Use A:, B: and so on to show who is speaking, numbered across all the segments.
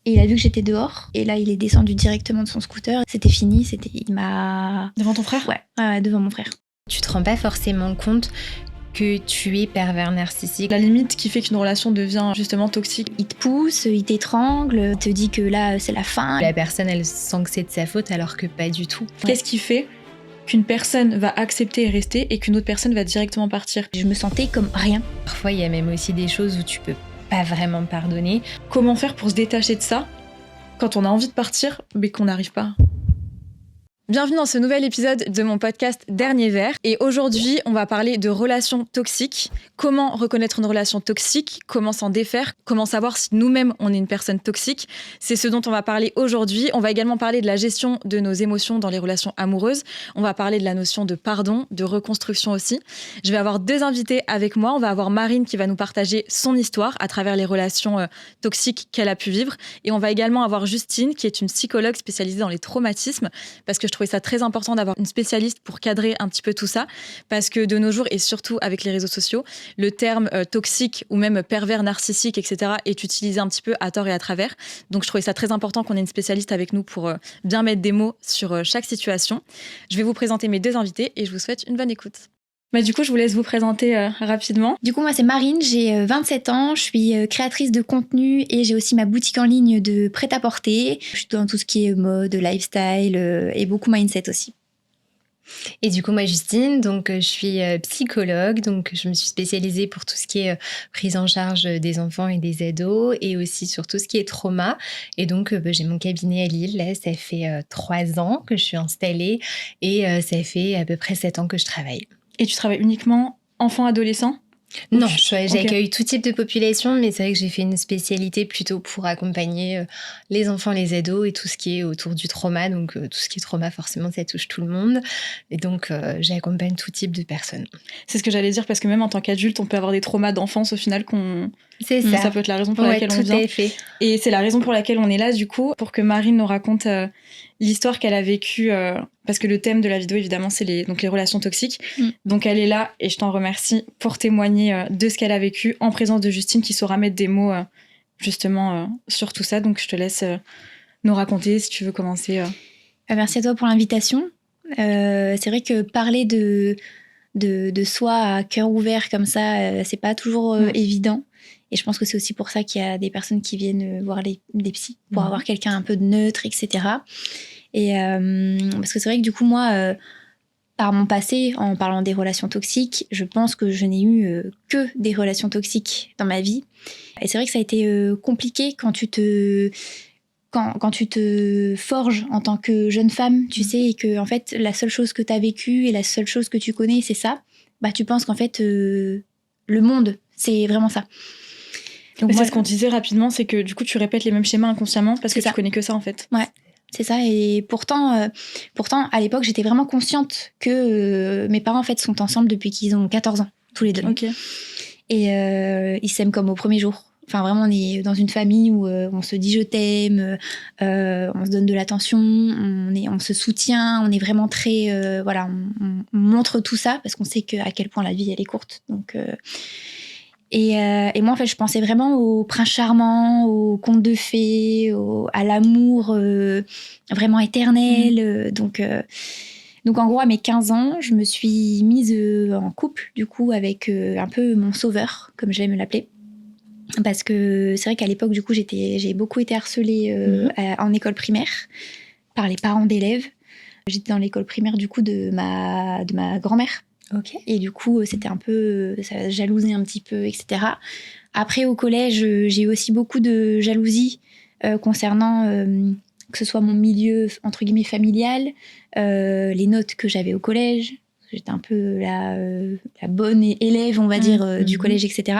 A: Et il a vu que j'étais dehors. Et là, il est descendu directement de son scooter. C'était fini. Il m'a...
B: Devant ton frère ?
A: Ouais, devant mon frère.
C: Tu te rends pas forcément compte que tu es pervers narcissique.
B: La limite qui fait qu'une relation devient justement toxique.
A: Il te pousse, il t'étrangle, il te dit que là, c'est la fin.
C: La personne, elle sent que c'est de sa faute alors que pas du tout.
B: Qu'est-ce qui fait qu'une personne va accepter et rester et qu'une autre personne va directement partir ?
A: Je me sentais comme rien.
C: Parfois, il y a même aussi des choses où tu peux pas vraiment pardonner.
B: Comment faire pour se détacher de ça quand on a envie de partir mais qu'on n'arrive pas ? Bienvenue dans ce nouvel épisode de mon podcast Dernier Verre. Et aujourd'hui, on va parler de relations toxiques. Comment reconnaître une relation toxique ? Comment s'en défaire ? Comment savoir si nous-mêmes, on est une personne toxique ? C'est ce dont on va parler aujourd'hui. On va également parler de la gestion de nos émotions dans les relations amoureuses. On va parler de la notion de pardon, de reconstruction aussi. Je vais avoir 2 invités avec moi. On va avoir Marine qui va nous partager son histoire à travers les relations toxiques qu'elle a pu vivre. Et on va également avoir Justine qui est une psychologue spécialisée dans les traumatismes parce que je trouvais ça très important d'avoir une spécialiste pour cadrer un petit peu tout ça, parce que de nos jours, et surtout avec les réseaux sociaux, le terme toxique ou même pervers narcissique, etc., est utilisé un petit peu à tort et à travers. Donc je trouvais ça très important qu'on ait une spécialiste avec nous pour bien mettre des mots sur chaque situation. Je vais vous présenter mes 2 invités et je vous souhaite une bonne écoute. Du coup, je vous laisse vous présenter rapidement.
A: Du coup, moi, c'est Marine, j'ai 27 ans, je suis créatrice de contenu et j'ai aussi ma boutique en ligne de prêt-à-porter. Je suis dans tout ce qui est mode, lifestyle et beaucoup mindset aussi.
C: Et du coup, moi, Justine, donc je suis psychologue, donc je me suis spécialisée pour tout ce qui est prise en charge des enfants et des ados et aussi sur tout ce qui est trauma. Et donc, j'ai mon cabinet à Lille. Là, ça fait 3 ans que je suis installée et ça fait à peu près 7 ans que je travaille.
B: Et tu travailles uniquement enfants-adolescents ?
C: Non, j'accueille tout type de population, mais c'est vrai que j'ai fait une spécialité plutôt pour accompagner les enfants, les ados et tout ce qui est autour du trauma. Donc, tout ce qui est trauma, forcément, ça touche tout le monde. Et donc, j'accompagne tout type de personnes.
B: C'est ce que j'allais dire, parce que même en tant qu'adulte, on peut avoir des traumas d'enfance au final qu'on...
C: C'est ça.
B: Ça peut être la raison pour laquelle on vient.
C: Tout à fait.
B: Et c'est la raison pour laquelle on est là, du coup, pour que Marine nous raconte l'histoire qu'elle a vécue, parce que le thème de la vidéo, évidemment, c'est les relations toxiques. Donc, elle est là, et je t'en remercie, pour témoigner de ce qu'elle a vécu en présence de Justine, qui saura mettre des mots, justement, sur tout ça. Donc, je te laisse nous raconter, si tu veux commencer.
A: Merci à toi pour l'invitation. C'est vrai que parler de soi à cœur ouvert comme ça, c'est pas toujours évident. Et je pense que c'est aussi pour ça qu'il y a des personnes qui viennent voir des psys, pour avoir quelqu'un un peu de neutre, etc. Et parce que c'est vrai que du coup, moi, par mon passé, en parlant des relations toxiques, je pense que je n'ai eu que des relations toxiques dans ma vie. Et c'est vrai que ça a été compliqué quand tu te forges en tant que jeune femme, tu sais, et que en fait, la seule chose que tu as vécue et la seule chose que tu connais, c'est ça. Tu penses qu'en fait, le monde, c'est vraiment ça.
B: Donc c'est ce qu'on disait rapidement, c'est que du coup, tu répètes les mêmes schémas inconsciemment parce que tu connais que ça, en fait.
A: Ouais, c'est ça. Et pourtant, à l'époque, j'étais vraiment consciente que mes parents, en fait, sont ensemble depuis qu'ils ont 14 ans, tous les deux.
B: Ok.
A: Et ils s'aiment comme au premier jour. Enfin, vraiment, on est dans une famille où on se dit je t'aime, on se donne de l'attention, on se soutient, on est vraiment très... voilà, on montre tout ça parce qu'on sait à quel point la vie, elle est courte. Donc... Et moi, en fait, je pensais vraiment au prince charmant, au conte de fées, à l'amour vraiment éternel. Donc, en gros, à mes 15 ans, je me suis mise en couple, du coup, avec un peu mon sauveur, comme j'aime l'appeler. Parce que c'est vrai qu'à l'époque, du coup, j'ai beaucoup été harcelée en école primaire par les parents d'élèves. J'étais dans l'école primaire, du coup, de ma grand-mère.
C: Okay.
A: Et du coup, c'était un peu... ça jalousait un petit peu, etc. Après, au collège, j'ai eu aussi beaucoup de jalousie concernant que ce soit mon milieu, entre guillemets, familial, les notes que j'avais au collège. J'étais un peu la bonne élève, on va dire, du collège, etc.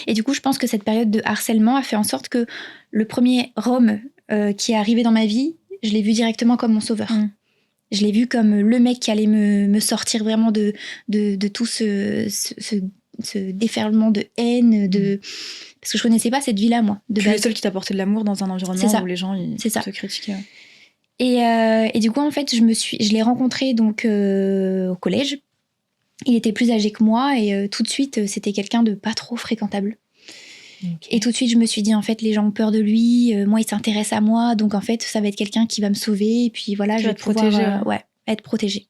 A: Et du coup, je pense que cette période de harcèlement a fait en sorte que le premier homme qui est arrivé dans ma vie, je l'ai vu directement comme mon sauveur. Je l'ai vu comme le mec qui allait me sortir vraiment de tout ce déferlement de haine, parce que je connaissais pas cette vie-là, moi.
B: Tu es le seul qui t'apportait de l'amour dans un environnement où les gens te critiquaient.
A: Et du coup, en fait, je l'ai rencontré donc au collège. Il était plus âgé que moi et tout de suite, c'était quelqu'un de pas trop fréquentable.
C: Ok.
A: Et tout de suite, je me suis dit, en fait, les gens ont peur de lui. Moi, il s'intéresse à moi. Donc, en fait, ça va être quelqu'un qui va me sauver. Et puis, voilà,
B: Qui
A: je
B: va
A: vais
B: te
A: pouvoir
B: protéger,
A: être protégée.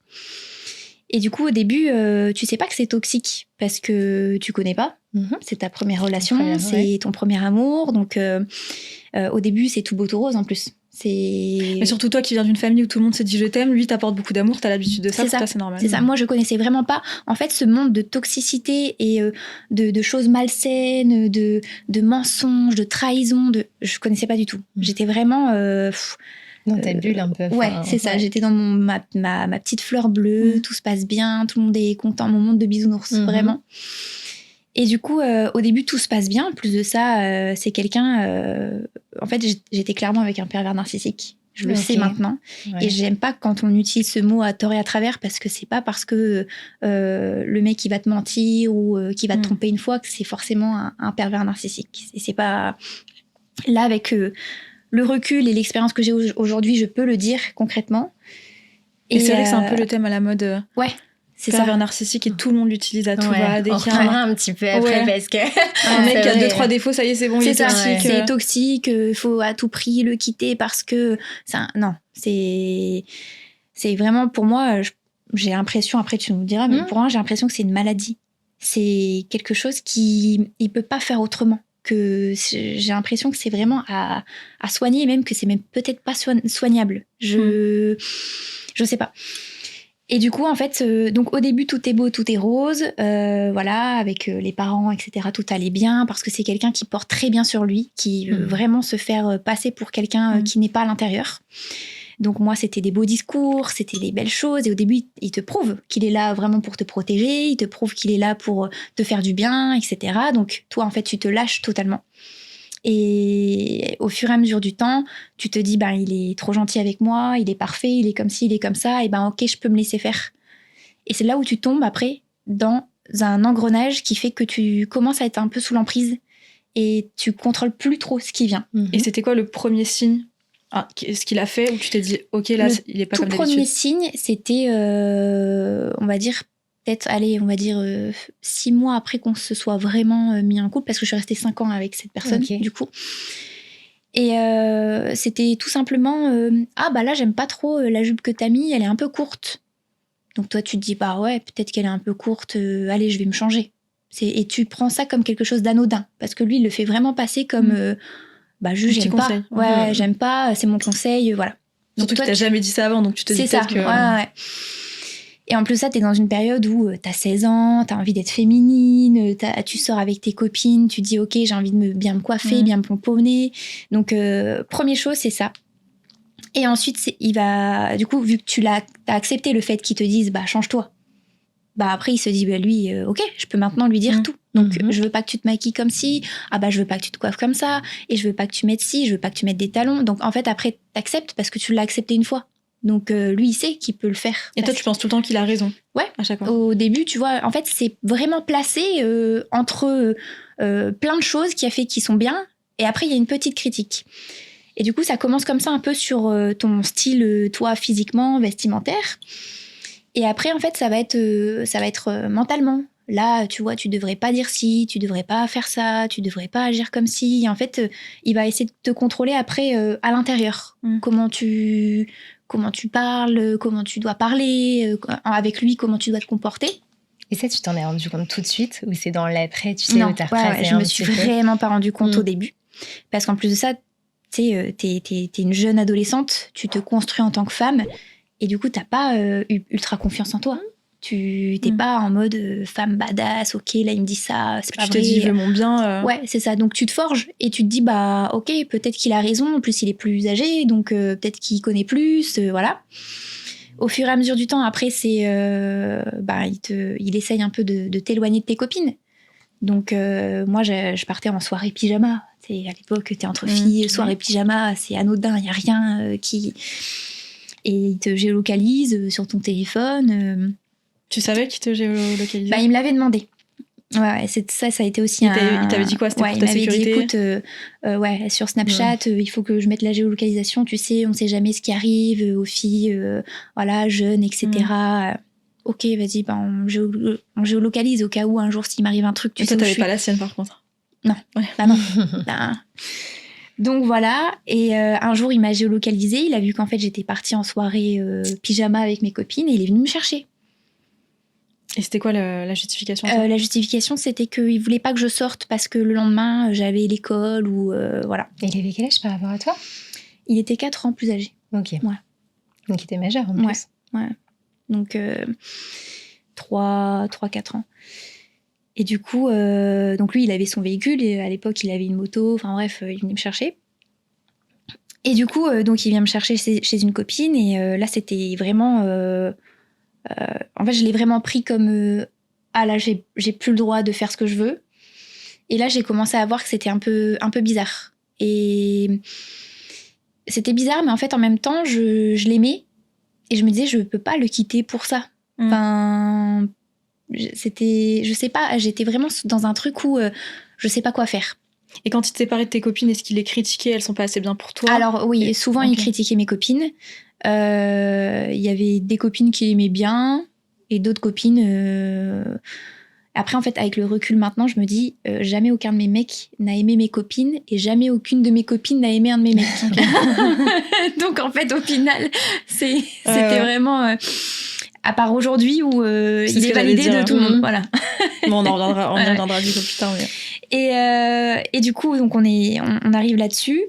A: Et du coup, au début, tu sais pas que c'est toxique parce que tu connais pas.
C: Mhm.
A: C'est ta première relation,
C: première,
A: c'est
C: ouais.
A: ton premier amour. Donc, au début, c'est tout beau tout rose en plus.
B: Mais surtout toi qui viens d'une famille où tout le monde se dit je t'aime, lui t'apporte beaucoup d'amour, t'as l'habitude de ça,
A: C'est
B: pour
A: ça.
B: toi c'est normal.
A: C'est ça. Moi, je connaissais vraiment pas, en fait, ce monde de toxicité et de choses malsaines, de mensonges, de trahison. Je connaissais pas du tout. J'étais vraiment.
C: Dans ta bulle un peu.
A: Ouais,
C: enfin,
A: c'est ça.
C: ouais.
A: J'étais dans ma petite fleur bleue, tout se passe bien, tout le monde est content, mon monde de bisounours, vraiment. Et du coup, au début, tout se passe bien. En plus de ça, c'est quelqu'un. En fait, j'étais clairement avec un pervers narcissique. Je le sais maintenant.
C: Ouais.
A: Et j'aime pas quand on utilise ce mot à tort et à travers parce que c'est pas parce que le mec qui va te mentir ou qui va te tromper une fois que c'est forcément un pervers narcissique. Et c'est pas. Là, avec le recul et l'expérience que j'ai aujourd'hui, je peux le dire concrètement.
B: Et c'est vrai que c'est un peu le thème à la mode.
A: Ouais. C'est
B: pervers
A: ça.
B: narcissique et tout le monde l'utilise à tout va. Dès
C: on
B: qu'il y a
C: reviendra un petit peu après parce que
B: un mec qui a 2-3 défauts, ça y est, c'est bon, il est toxique.
A: C'est toxique, faut à tout prix le quitter parce que non, c'est vraiment pour moi, j'ai l'impression, après tu nous diras, mais pour moi j'ai l'impression que c'est une maladie. C'est quelque chose il peut pas faire autrement. Que j'ai l'impression que c'est vraiment à soigner et même que c'est même peut-être pas soignable. Je sais pas. Et du coup, en fait, donc au début, tout est beau, tout est rose. Voilà, avec les parents, etc., tout allait bien parce que c'est quelqu'un qui porte très bien sur lui, qui veut vraiment se faire passer pour quelqu'un qui n'est pas à l'intérieur. Donc moi, c'était des beaux discours, c'était des belles choses. Et au début, il te prouve qu'il est là vraiment pour te protéger, il te prouve qu'il est là pour te faire du bien, etc. Donc toi, en fait, tu te lâches totalement. Et au fur et à mesure du temps, tu te dis, il est trop gentil avec moi, il est parfait, il est comme ci, il est comme ça, et ok, je peux me laisser faire. Et c'est là où tu tombes après dans un engrenage qui fait que tu commences à être un peu sous l'emprise et tu contrôles plus trop ce qui vient.
B: Et c'était quoi le premier signe, ce qu'il a fait, où tu t'es dit, ok, là, il est pas comme d'habitude?
A: Le tout premier signe, c'était, on va dire, 6 mois après qu'on se soit vraiment mis en couple, parce que je suis restée 5 ans avec cette personne, du coup. Et c'était tout simplement, là, j'aime pas trop la jupe que t'as mis, elle est un peu courte. Donc toi, tu te dis, ouais, peut-être qu'elle est un peu courte, allez, je vais me changer. Et tu prends ça comme quelque chose d'anodin, parce que lui, il le fait vraiment passer comme, juste, j'aime pas. Ouais, j'aime pas, c'est mon conseil, voilà.
B: Surtout que t'as jamais dit ça avant, donc tu te dis peut-être que...
A: Ouais. Et en plus, ça, t'es dans une période où t'as 16 ans, t'as envie d'être féminine, tu sors avec tes copines, tu dis, ok, j'ai envie de bien me coiffer, bien me pomponner. Donc, première chose, c'est ça. Et ensuite, il va, du coup, vu que t'as accepté le fait qu'ils te disent, change-toi. Après, il se dit, lui, ok, je peux maintenant lui dire tout. Donc, je veux pas que tu te maquilles comme ci, je veux pas que tu te coiffes comme ça, et je veux pas que tu mettes ci, je veux pas que tu mettes des talons. Donc, en fait, après, t'acceptes parce que tu l'as accepté une fois. Donc, lui, il sait qu'il peut le faire.
B: Et toi, tu penses tout le temps qu'il a raison?
A: Ouais.
B: À chaque fois.
A: Au début, tu vois, en fait, c'est vraiment placé entre plein de choses qui sont bien, et après, il y a une petite critique. Et du coup, ça commence comme ça un peu sur ton style, toi, physiquement, vestimentaire. Et après, en fait, ça va être mentalement. Là, tu vois, tu devrais pas dire ci, tu devrais pas faire ça, tu devrais pas agir comme ci. Et en fait, il va essayer de te contrôler après à l'intérieur. Comment tu parles, comment tu dois parler, avec lui, comment tu dois te comporter.
C: Et ça, tu t'en es rendu compte tout de suite ou c'est dans l'après, tu sais, où t'as retracé
A: je me suis vraiment pas rendu compte au début. Parce qu'en plus de ça, tu sais, t'es une jeune adolescente, tu te construis en tant que femme, et du coup, t'as pas ultra confiance en toi. Tu t'es pas en mode femme badass, ok, là il me dit ça, c'est pas vrai.
B: Tu te dis, je veux mon bien.
A: Ouais, c'est ça. Donc tu te forges et tu te dis, ok, peut-être qu'il a raison, en plus il est plus âgé, donc peut-être qu'il connaît plus, voilà. Au fur et à mesure du temps, après, c'est, il essaye un peu de t'éloigner de tes copines. Donc moi, je partais en soirée pyjama. À l'époque, t'es entre filles, soirée pyjama, c'est anodin, il y a rien qui... Et il te géolocalise sur ton téléphone.
B: Tu savais qu'il te géolocalisait?
A: Il me l'avait demandé. Ouais, ça a été aussi
B: il t'avait dit quoi? C'était pour ta sécurité?
A: Il m'avait dit, écoute, sur Snapchat, il faut que je mette la géolocalisation, tu sais, on sait jamais ce qui arrive aux filles, voilà, jeunes, etc. Ok, vas-y, on géolocalise au cas où un jour s'il m'arrive un truc, tu sais.
B: Toi, t'avais pas la sienne par contre?
A: Non.
B: Ouais.
A: Bah non. Bah, donc voilà, et un jour il m'a géolocalisé, il a vu qu'en fait j'étais partie en soirée pyjama avec mes copines et il est venu me chercher.
B: Et c'était quoi la justification
A: La justification c'était qu'il voulait pas que je sorte parce que le lendemain j'avais l'école ou voilà.
C: Et il avait quel âge par rapport à toi?
A: Il était 4 ans plus âgé.
C: Ok.
A: Ouais.
C: Donc il était majeur en
A: Ouais.
C: plus.
A: Ouais. Donc 3-4 ans. Et du coup, donc lui, il avait son véhicule. Et à l'époque, il avait une moto. Enfin bref, il venait me chercher. Et du coup, donc il vient me chercher chez une copine. Et là, c'était vraiment... en fait, je l'ai vraiment pris comme... ah là, j'ai plus le droit de faire ce que je veux. Et là, j'ai commencé à voir que c'était un peu bizarre. Et c'était bizarre, mais en fait, en même temps, je l'aimais. Et je me disais, je peux pas le quitter pour ça. Enfin... je sais pas, j'étais vraiment dans un truc où je sais pas quoi faire.
B: Et quand il t'est séparé de tes copines, est-ce qu'il les critiquait? Elles sont pas assez bien pour toi?
A: Alors oui, souvent il critiquait mes copines. Il y avait des copines qui aimaient bien et d'autres copines... Après, en fait, avec le recul maintenant, je me dis, jamais aucun de mes mecs n'a aimé mes copines et jamais aucune de mes copines n'a aimé un de mes mecs. Donc en fait, au final, c'était vraiment... à part aujourd'hui où il est validé de tout le monde. Voilà.
B: Bon, on y reviendra du coup plus tard. Mais...
A: Et du coup, donc on arrive là-dessus.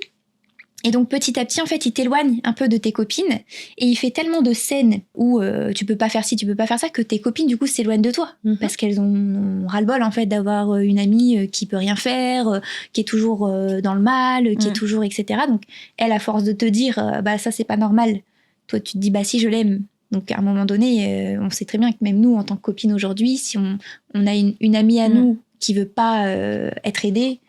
A: Et donc petit à petit, en fait, il t'éloigne un peu de tes copines. Et il fait tellement de scènes où tu peux pas faire ci, tu peux pas faire ça, que tes copines, du coup, s'éloignent de toi. Parce qu'elles ont ras-le-bol, en fait, d'avoir une amie qui peut rien faire, qui est toujours dans le mal, qui est toujours, etc. Donc, elle, à force de te dire, bah ça, c'est pas normal. Toi, tu te dis, bah si, je l'aime. Donc, à un moment donné, on sait très bien que même nous, en tant que copines aujourd'hui, si on a une amie à nous qui veut pas être aidée,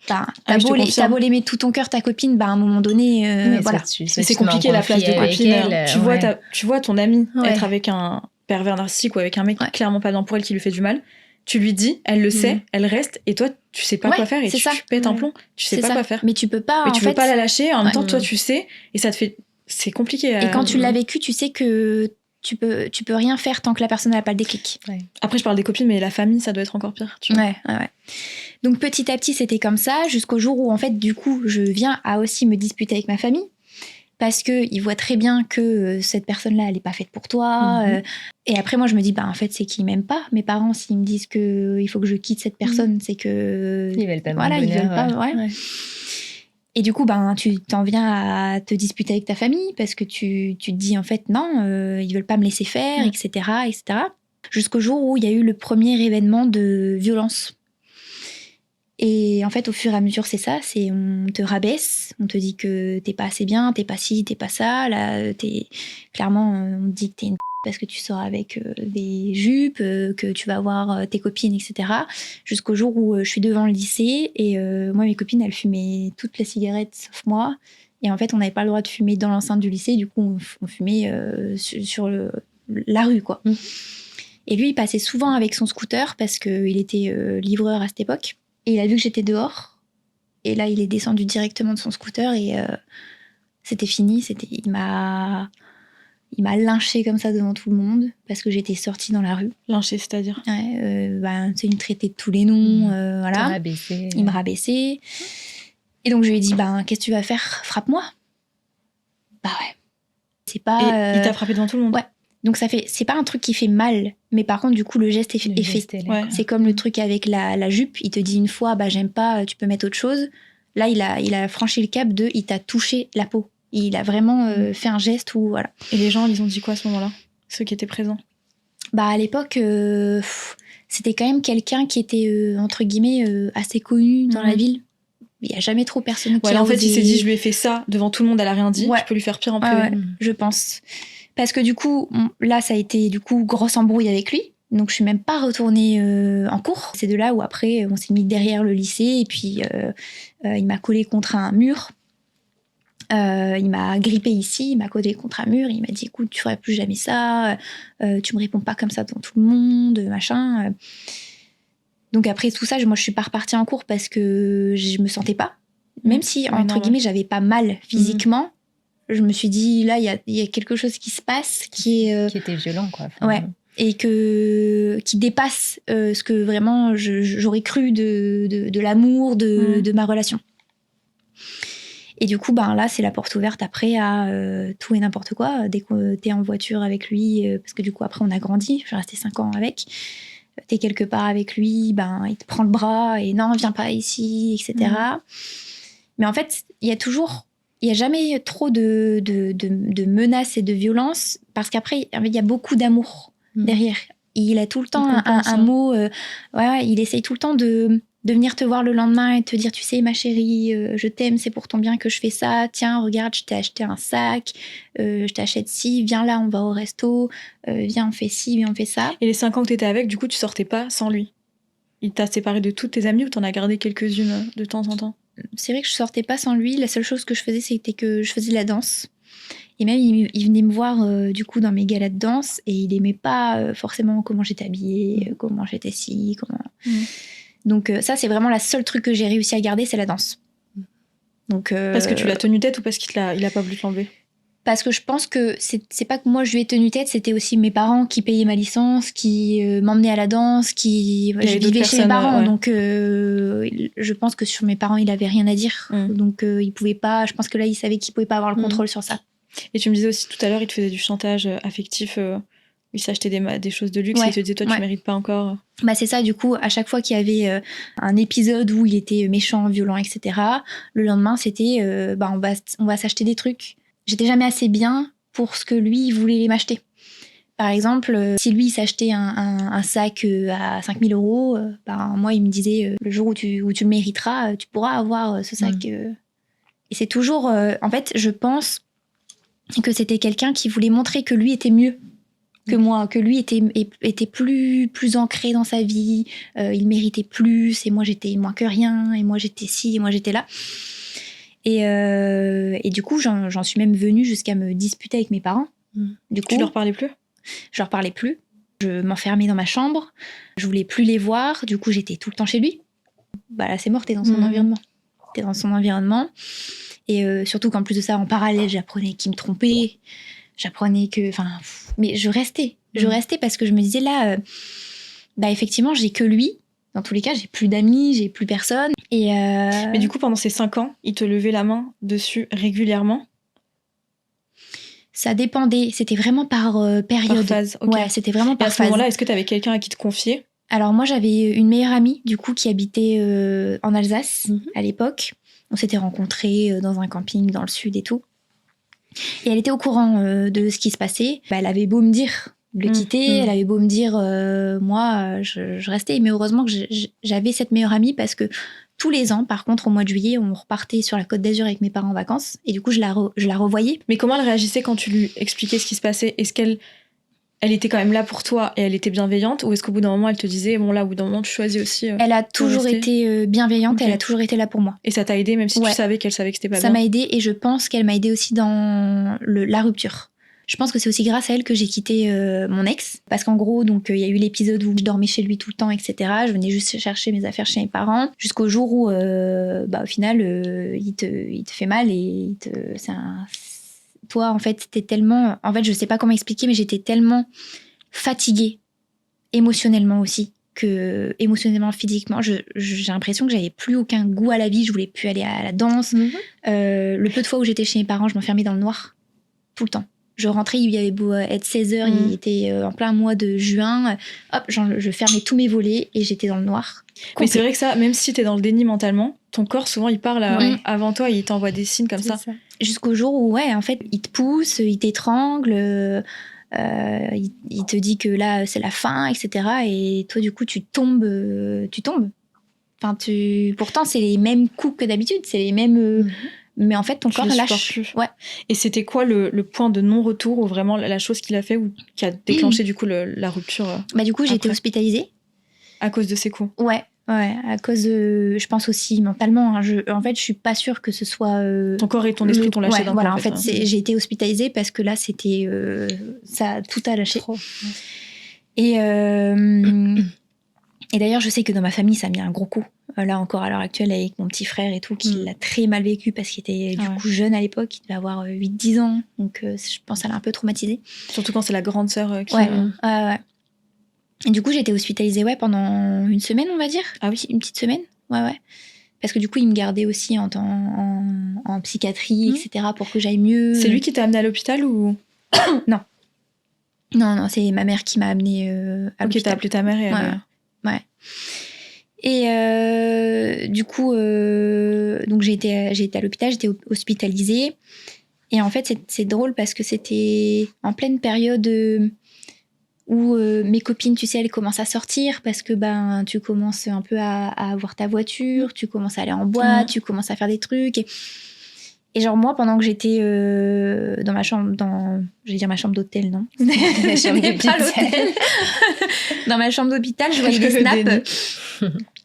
A: bah, t'as beau l'aimer de tout ton cœur, ta copine, bah, à un moment donné, voilà.
B: C'est compliqué la place de copine. Tu vois ton amie être avec un pervers narcissique ou avec un mec clairement pas bien pour elle qui lui fait du mal. Tu lui dis, elle le sait, elle reste, et toi, tu sais pas quoi faire, et tu pètes un plomb, tu sais pas quoi faire.
A: Mais tu peux pas.
B: Mais tu veux pas la lâcher, en même temps, toi, tu sais, et ça te fait. C'est compliqué.
A: Et quand tu l'as vécu, tu sais que tu peux rien faire tant que la personne n'a pas le déclic.
B: Ouais. Après, je parle des copines, mais la famille, ça doit être encore pire. Tu vois.
A: Ouais. Donc petit à petit, c'était comme ça, jusqu'au jour où, en fait, du coup, je viens à aussi me disputer avec ma famille. Parce qu'ils voient très bien que cette personne-là, elle n'est pas faite pour toi. Et après, moi, je me dis, bah, en fait, c'est qu'ils m'aiment pas. Mes parents, s'ils me disent qu'il faut que je quitte cette personne, c'est que...
C: Ils veulent pas.
A: Voilà, ils veulent pas. Ouais. Et du coup, ben, tu t'en viens à te disputer avec ta famille parce que tu te dis, en fait, non, ils veulent pas me laisser faire, etc. Jusqu'au jour où il y a eu le premier événement de violence. Et en fait, au fur et à mesure, c'est ça, on te rabaisse, on te dit que t'es pas assez bien, t'es pas ci, t'es pas ça. Là, clairement, on te dit que t'es une parce que tu sors avec des jupes, que tu vas voir tes copines, etc. Jusqu'au jour où je suis devant le lycée et moi, mes copines, elles fumaient toutes les cigarettes sauf moi. Et en fait, on n'avait pas le droit de fumer dans l'enceinte du lycée. Du coup, on fumait sur la rue, quoi. Et lui, il passait souvent avec son scooter parce qu'il était livreur à cette époque. Et il a vu que j'étais dehors. Et là, il est descendu directement de son scooter et c'était fini. Il m'a lynché comme ça devant tout le monde parce que j'étais sortie dans la rue.
B: Lynché, c'est-à-dire
A: il me traitait de tous les noms. Voilà. Il me rabaissait. Et donc, je lui ai dit, qu'est-ce que tu vas faire? Frappe-moi. Bah ouais. C'est pas...
B: Et il t'a frappé devant tout le monde?
A: Ouais. Donc, c'est pas un truc qui fait mal. Mais par contre, du coup, le geste est fait. Ouais. C'est comme le truc avec la jupe. Il te dit une fois, j'aime pas, tu peux mettre autre chose. Là, il a franchi le cap il t'a touché la peau. Il a vraiment fait un geste où, voilà.
B: Et les gens, ils ont dit quoi à ce moment-là? Ceux qui étaient présents?
A: À l'époque, c'était quand même quelqu'un qui était, entre guillemets, assez connu dans la ville. Il n'y a jamais trop personne qui a
B: en fait,
A: osé...
B: il s'est dit, je lui ai fait ça devant tout le monde, elle a rien dit. Je peux lui faire pire en privé.
A: Je pense. Parce que du coup, là, ça a été grosse embrouille avec lui. Donc, je suis même pas retournée en cours. C'est de là où après, on s'est mis derrière le lycée et puis il m'a collé contre un mur. Il m'a grippé ici, il m'a collé contre un mur. Il m'a dit, écoute, tu ferais plus jamais ça. Tu me réponds pas comme ça devant tout le monde, machin. Donc après tout ça, moi, je suis pas repartie en cours parce que je me sentais pas. Même si, entre guillemets, j'avais pas mal physiquement. Je me suis dit, là, il y a quelque chose qui se passe qui était
C: violent, quoi.
A: Ouais. et qui dépasse ce que vraiment j'aurais cru de l'amour, de ma relation. Et du coup, là, c'est la porte ouverte après à tout et n'importe quoi. Dès que t'es en voiture avec lui, parce que du coup, après, on a grandi, je suis restée 5 ans avec. T'es quelque part avec lui, il te prend le bras et non, viens pas ici, etc. Mais en fait, il y a jamais trop de menaces et de violence parce qu'après, il y a beaucoup d'amour derrière. Et il a tout le temps un mot. Il essaye tout le temps de venir te voir le lendemain et te dire, tu sais, ma chérie, je t'aime, c'est pour ton bien que je fais ça. Tiens, regarde, je t'ai acheté un sac, je t'achète ci, viens là, on va au resto, viens, on fait ci, viens, on fait ça.
B: Et les 5 ans que t'étais avec, du coup, tu sortais pas sans lui? Il t'a séparé de toutes tes amies ou t'en as gardé quelques-unes de temps en temps?
A: C'est vrai que je sortais pas sans lui. La seule chose que je faisais, c'était que je faisais de la danse. Et même, il venait me voir du coup dans mes galas de danse et il aimait pas forcément comment j'étais habillée, comment j'étais Donc ça, c'est vraiment la seule truc que j'ai réussi à garder, c'est la danse. Donc,
B: parce que tu l'as tenu tête ou parce qu'il a pas voulu te l'enlever?
A: Parce que je pense que c'est pas que moi je lui ai tenu tête, c'était aussi mes parents qui payaient ma licence, qui m'emmenaient à la danse, je vivais chez mes parents. Donc je pense que sur mes parents, il avait rien à dire. Donc il pouvait pas, je pense que là, il savait qu'il pouvait pas avoir le contrôle sur ça.
B: Et tu me disais aussi tout à l'heure, il te faisait du chantage affectif. Il s'achetait des choses de luxe et il te disait, toi, tu mérites pas encore.
A: C'est ça, du coup, à chaque fois qu'il y avait un épisode où il était méchant, violent, etc., le lendemain, c'était on va s'acheter des trucs. J'étais jamais assez bien pour ce que lui, il voulait m'acheter. Par exemple, si lui, il s'achetait un sac à 5 000 euros, moi, il me disait, le jour où tu le mériteras, tu pourras avoir ce sac. Et c'est toujours... en fait, je pense que c'était quelqu'un qui voulait montrer que lui était mieux que moi, que lui était plus ancré dans sa vie, il méritait plus, et moi j'étais moins que rien, et moi j'étais ci, et moi j'étais là. Et du coup, j'en suis même venue jusqu'à me disputer avec mes parents. Du coup,
B: tu leur parlais plus?
A: Je leur parlais plus. Je m'enfermais dans ma chambre, je voulais plus les voir, du coup j'étais tout le temps chez lui. Là c'est mort, t'es dans son environnement. T'es dans son environnement. Et surtout qu'en plus de ça, en parallèle, j'apprenais qu'il me trompait. J'apprenais que... mais je restais parce que je me disais là, effectivement, j'ai que lui. Dans tous les cas, j'ai plus d'amis, j'ai plus personne.
B: Mais du coup, pendant ces 5 ans, il te levait la main dessus régulièrement?
A: Ça dépendait. C'était vraiment par période.
B: Par phase, ok.
A: Ouais, c'était vraiment par phase.
B: Et à ce moment-là, est-ce que tu avais quelqu'un à qui te confier?
A: Alors moi, j'avais une meilleure amie, du coup, qui habitait en Alsace à l'époque. On s'était rencontrés dans un camping dans le sud et tout. Et elle était au courant de ce qui se passait. Elle avait beau me dire de le quitter, elle avait beau me dire moi, je restais. Mais heureusement que j'avais cette meilleure amie parce que tous les ans, par contre, au mois de juillet, on repartait sur la Côte d'Azur avec mes parents en vacances. Et du coup, je la revoyais.
B: Mais comment elle réagissait quand tu lui expliquais ce qui se passait? Est-ce qu'elle était quand même là pour toi et elle était bienveillante? Ou est-ce qu'au bout d'un moment, elle te disait, bon là, au bout d'un moment, tu choisis aussi
A: Elle a toujours été bienveillante et elle a toujours été là pour moi.
B: Et ça t'a aidé, même si tu savais qu'elle savait que c'était pas bien?
A: Ça m'a aidé et je pense qu'elle m'a aidé aussi dans la rupture. Je pense que c'est aussi grâce à elle que j'ai quitté mon ex. Parce qu'en gros, donc il y a eu l'épisode où je dormais chez lui tout le temps, etc. Je venais juste chercher mes affaires chez mes parents. Jusqu'au jour où, au final, il te fait mal et toi, en fait, t'es tellement... En fait, je sais pas comment expliquer, mais j'étais tellement fatiguée, émotionnellement aussi, que émotionnellement, physiquement, j'ai l'impression que j'avais plus aucun goût à la vie, je voulais plus aller à la danse. Le peu de fois où j'étais chez mes parents, je m'enfermais dans le noir, tout le temps. Je rentrais, il y avait beau être 16h, il était en plein mois de juin, hop, je fermais tous mes volets et j'étais dans le noir.
B: Mais c'est vrai que ça, même si t'es dans le déni mentalement, ton corps, souvent, il parle avant toi et il t'envoie des signes comme ça.
A: Jusqu'au jour où, en fait, il te pousse, il t'étrangle, il te dit que là, c'est la fin, etc. Et toi, du coup, tu tombes. Enfin, pourtant, c'est les mêmes coups que d'habitude, c'est les mêmes... Mais en fait, ton corps lâche. Ouais.
B: Et c'était quoi le point de non-retour ou vraiment la chose qu'il a fait ou qui a déclenché du coup la rupture
A: Du coup, j'ai été hospitalisée.
B: À cause de ces coups?
A: Ouais, à cause de... Je pense aussi mentalement. En fait, je suis pas sûre que ce soit...
B: ton corps et ton esprit t'ont lâché d'un coup.
A: Voilà, en fait, j'ai été hospitalisée parce que là, c'était... tout a lâché. Trop. Et d'ailleurs, je sais que dans ma famille, ça a mis un gros coup. Là encore, à l'heure actuelle, avec mon petit frère et tout, qui l'a très mal vécu parce qu'il était du coup jeune à l'époque. Il devait avoir 8-10 ans. Donc, je pense qu'elle a un peu traumatisé.
B: Surtout quand c'est la grande sœur qui...
A: Ouais. Et du coup, j'étais hospitalisée pendant une semaine, on va dire.
B: Ah oui.
A: Une petite semaine. Ouais. Parce que du coup, il me gardait aussi en psychiatrie, etc. pour que j'aille mieux.
B: C'est lui qui t'a amené à l'hôpital ou...
A: Non, c'est ma mère qui m'a amenée à l'hôpital.
B: Ok, t'as appelé ta mère et elle...
A: Ouais. Et du coup, donc j'ai été à l'hôpital, j'étais hospitalisée. Et en fait, c'est drôle parce que c'était en pleine période où mes copines, tu sais, elles commencent à sortir parce que tu commences un peu à avoir ta voiture, tu commences à aller en boîte, tu commences à faire des trucs. Et genre, moi, pendant que j'étais dans ma chambre, je vais dire ma chambre d'hôtel, non?
C: La chambre d'hôpital.
A: Dans ma chambre d'hôpital, je voyais les snaps.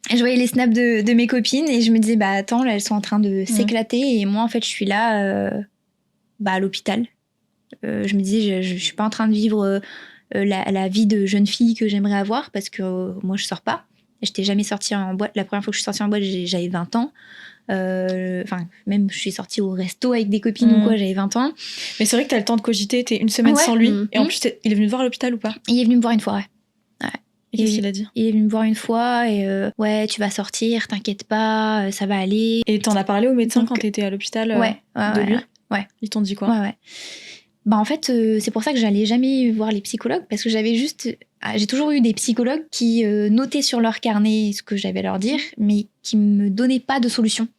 A: Je voyais les snaps de mes copines et je me disais, attends, là, elles sont en train de s'éclater et moi, en fait, je suis là, à l'hôpital. Je me disais, je suis pas en train de vivre la vie de jeune fille que j'aimerais avoir parce que moi, je sors pas. J'étais jamais sortie en boîte. La première fois que je suis sortie en boîte, j'avais 20 ans. Même je suis sortie au resto avec des copines ou quoi, j'avais 20 ans.
B: Mais c'est vrai que t'as le temps de cogiter, t'es une semaine sans lui. Et en plus, il est venu te voir à l'hôpital ou pas?
A: Il est venu me voir une fois, ouais.
B: Et qu'est-ce qu'il a dit?
A: Il est venu me voir une fois et tu vas sortir, t'inquiète pas, ça va aller.
B: Et t'en as parlé au médecin quand t'étais à l'hôpital de lui?
A: Ouais.
B: Ils t'ont dit quoi?
A: Ouais. En fait, c'est pour ça que j'allais jamais voir les psychologues parce que j'ai toujours eu des psychologues qui notaient sur leur carnet ce que j'avais à leur dire, mais qui me donnaient pas de solution.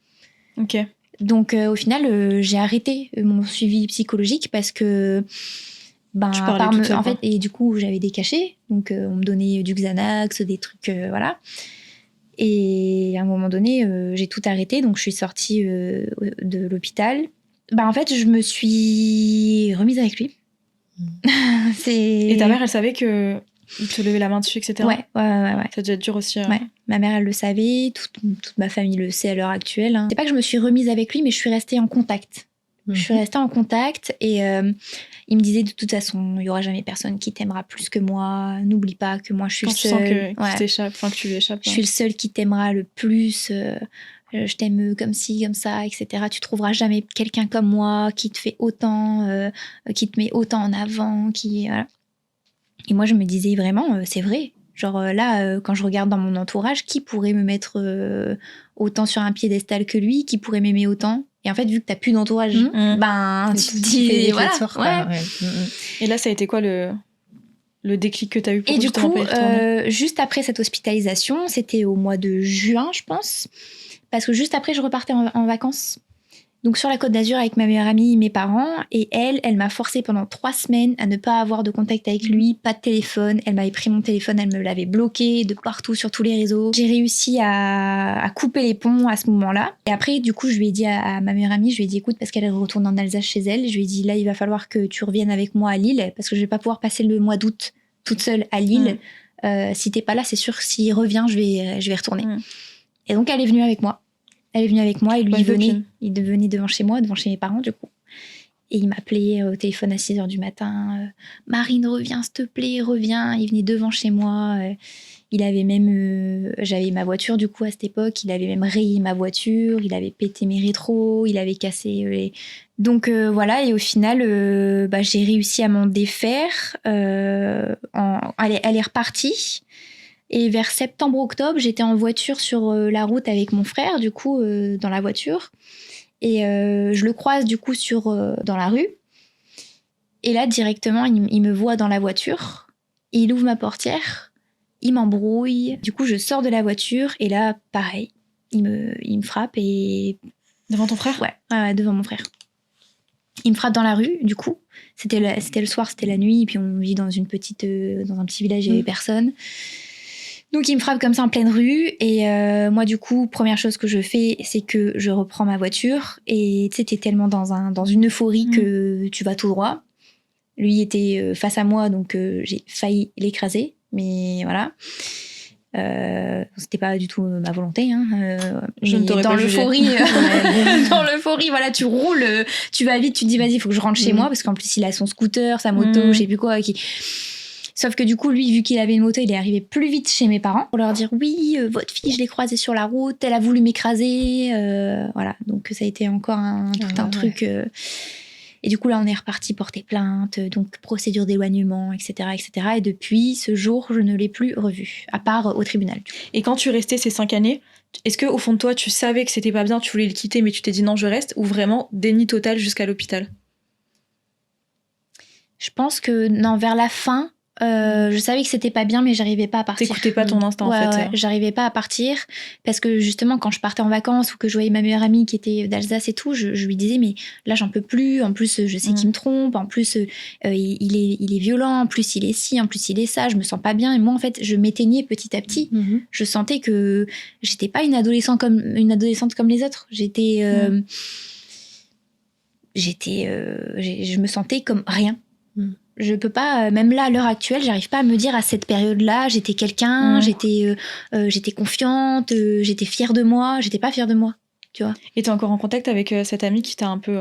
B: Ok.
A: Donc au final, j'ai arrêté mon suivi psychologique parce que
B: tu parlais toute seule,
A: en fait, et du coup j'avais des cachets, donc on me donnait du Xanax, des trucs, voilà. Et à un moment donné, j'ai tout arrêté, donc je suis sortie de l'hôpital. En fait, je me suis remise avec lui.
B: Et ta mère, elle savait que il te levait la main dessus, etc.
A: Ouais.
B: Ça devait être dur aussi.
A: Ouais. Ma mère, elle le savait, toute ma famille le sait à l'heure actuelle. Hein. C'est pas que je me suis remise avec lui, mais je suis restée en contact. Je suis restée en contact et il me disait de toute façon, il y aura jamais personne qui t'aimera plus que moi. N'oublie pas que moi, je suis le seul.
B: Quand tu sens que tu lui échappes.
A: Je suis le seul qui t'aimera le plus. Je t'aime comme ci, comme ça, etc. Tu trouveras jamais quelqu'un comme moi qui te fait autant, qui te met autant en avant, voilà. Et moi, je me disais vraiment, c'est vrai. Genre là, quand je regarde dans mon entourage, qui pourrait me mettre autant sur un piédestal que lui? Qui pourrait m'aimer autant? Et en fait, vu que t'as plus d'entourage, tu te dis, voilà. Ouais.
B: Et là, ça a été quoi le déclic que t'as eu pour
A: Et du coup,
B: pas y retourner?
A: juste après cette hospitalisation, c'était au mois de juin, je pense, parce que juste après, je repartais en vacances. Donc sur la Côte d'Azur avec ma meilleure amie, mes parents, et elle m'a forcé pendant 3 semaines à ne pas avoir de contact avec lui, pas de téléphone. Elle m'avait pris mon téléphone, elle me l'avait bloqué de partout sur tous les réseaux. J'ai réussi à couper les ponts à ce moment-là. Et après, du coup, je lui ai dit à ma meilleure amie, je lui ai dit, écoute, parce qu'elle retourne en Alsace chez elle, je lui ai dit, là, il va falloir que tu reviennes avec moi à Lille, parce que je vais pas pouvoir passer le mois d'août toute seule à Lille. Si t'es pas là, c'est sûr, s'il revient, je vais retourner. Et donc, elle est venue avec moi. Elle est venue avec moi et lui, il venait devant chez moi, devant chez mes parents, du coup. Et il m'appelait au téléphone à 6h du matin. Marine, reviens, s'il te plaît, reviens. Il venait devant chez moi. Il avait même... j'avais ma voiture, du coup, à cette époque. Il avait même rayé ma voiture. Il avait pété mes rétros. Il avait cassé les... Donc, voilà. Et au final, j'ai réussi à m'en défaire. Elle est repartie. Et vers septembre-octobre, j'étais en voiture sur la route avec mon frère, du coup, dans la voiture. Et je le croise, du coup, dans la rue. Et là, directement, il me voit dans la voiture. Et il ouvre ma portière. Il m'embrouille. Du coup, je sors de la voiture. Et là, pareil, il me frappe. Et...
B: Devant ton frère?
A: Ouais, devant mon frère. Il me frappe dans la rue, du coup. C'était le soir, c'était la nuit. Et puis, on vit dans un petit village, il n'y avait personne. Donc, il me frappe comme ça en pleine rue. Et moi, du coup, première chose que je fais, c'est que je reprends ma voiture. Et tu sais, t'es tellement dans une euphorie que tu vas tout droit. Lui était face à moi, donc j'ai failli l'écraser. Mais voilà. C'était pas du tout ma volonté.
B: Je ne t'aurais
A: dans
B: pas
A: l'euphorie, dans l'euphorie, voilà, tu roules, tu vas vite, tu te dis, vas-y, il faut que je rentre chez moi. Parce qu'en plus, il a son scooter, sa moto, je sais plus quoi, Sauf que du coup, lui, vu qu'il avait une moto, il est arrivé plus vite chez mes parents pour leur dire oui, votre fille, je l'ai croisée sur la route, elle a voulu m'écraser. Voilà, donc ça a été encore tout un truc. Et du coup, là, on est reparti porter plainte, donc procédure d'éloignement, etc., etc. Et depuis ce jour, je ne l'ai plus revu, à part au tribunal.
B: Et quand tu restais ces 5 années, est-ce que au fond de toi, tu savais que c'était pas bien, tu voulais le quitter, mais tu t'es dit non, je reste, ou vraiment déni total jusqu'à l'hôpital?
A: Je pense que, non, vers la fin, je savais que c'était pas bien, mais j'arrivais pas à partir.
B: T'écoutais pas ton instinct,
A: Ouais,
B: en fait.
A: ouais, j'arrivais pas à partir parce que justement, quand je partais en vacances ou que je voyais ma meilleure amie qui était d'Alsace et tout, je lui disais, mais là, j'en peux plus. En plus, je sais qu'il me trompe. En plus, il est violent. En plus, il est ci. En plus, il est ça. Je me sens pas bien. Et moi, en fait, je m'éteignais petit à petit. Je sentais que j'étais pas une adolescente comme les autres. Je me sentais comme rien. Je peux pas, même là à l'heure actuelle, j'arrive pas à me dire à cette période-là, j'étais quelqu'un, j'étais confiante, j'étais fière de moi, j'étais pas fière de moi, tu vois.
B: Et t'es encore en contact avec cette amie qui t'a un peu,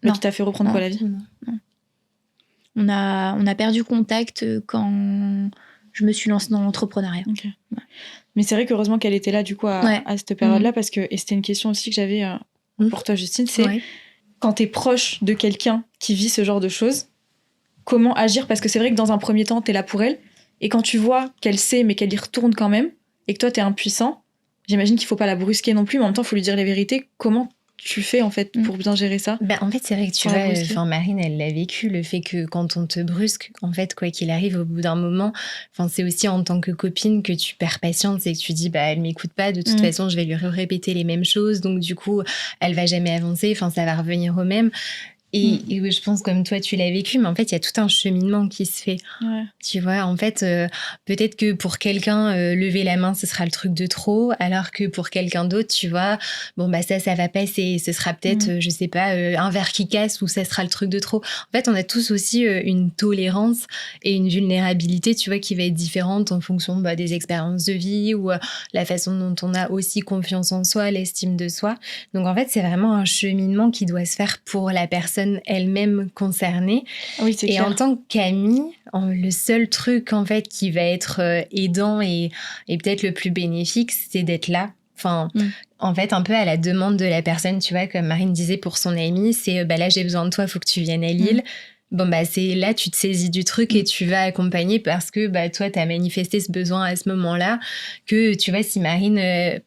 B: qui t'a fait reprendre quoi la vie?
A: Non. On a perdu contact quand je me suis lancée dans l'entrepreneuriat.
B: Okay. Ouais. Mais c'est vrai qu'heureusement qu'elle était là du coup à cette période-là, parce que, et c'était une question aussi que j'avais pour toi Justine, c'est quand t'es proche de quelqu'un qui vit ce genre de choses, comment agir? Parce que c'est vrai que dans un premier temps, t'es là pour elle. Et quand tu vois qu'elle sait, mais qu'elle y retourne quand même, et que toi, t'es impuissant, j'imagine qu'il faut pas la brusquer non plus, mais en même temps, il faut lui dire les vérités. Comment tu fais, en fait, pour bien gérer ça?
C: En fait, c'est vrai que tu vois, Marine, elle l'a vécu, le fait que quand on te brusque, en fait, quoi qu'il arrive, au bout d'un moment, c'est aussi en tant que copine que tu perds patience et que tu dis, elle m'écoute pas, de toute façon, je vais lui répéter les mêmes choses, donc du coup, elle va jamais avancer, ça va revenir au même. Et je pense comme toi, tu l'as vécu, mais en fait, il y a tout un cheminement qui se fait. Ouais. Tu vois, en fait, peut-être que pour quelqu'un, lever la main, ce sera le truc de trop, alors que pour quelqu'un d'autre, tu vois, ça va passer. Ce sera peut-être, je sais pas, un verre qui casse ou ça sera le truc de trop. En fait, on a tous aussi une tolérance et une vulnérabilité, tu vois, qui va être différente en fonction des expériences de vie ou la façon dont on a aussi confiance en soi, l'estime de soi. Donc, en fait, c'est vraiment un cheminement qui doit se faire pour la personne elle-même concernée.
B: Oui, c'est
C: et
B: clair.
C: En tant qu'amie, le seul truc en fait qui va être aidant et peut-être le plus bénéfique, c'est d'être là. En fait, un peu à la demande de la personne, tu vois, comme Marine disait pour son amie, c'est là j'ai besoin de toi, faut que tu viennes à Lille. C'est là, tu te saisis du truc et tu vas accompagner parce que toi, tu as manifesté ce besoin à ce moment-là. Que tu vois, si Marine,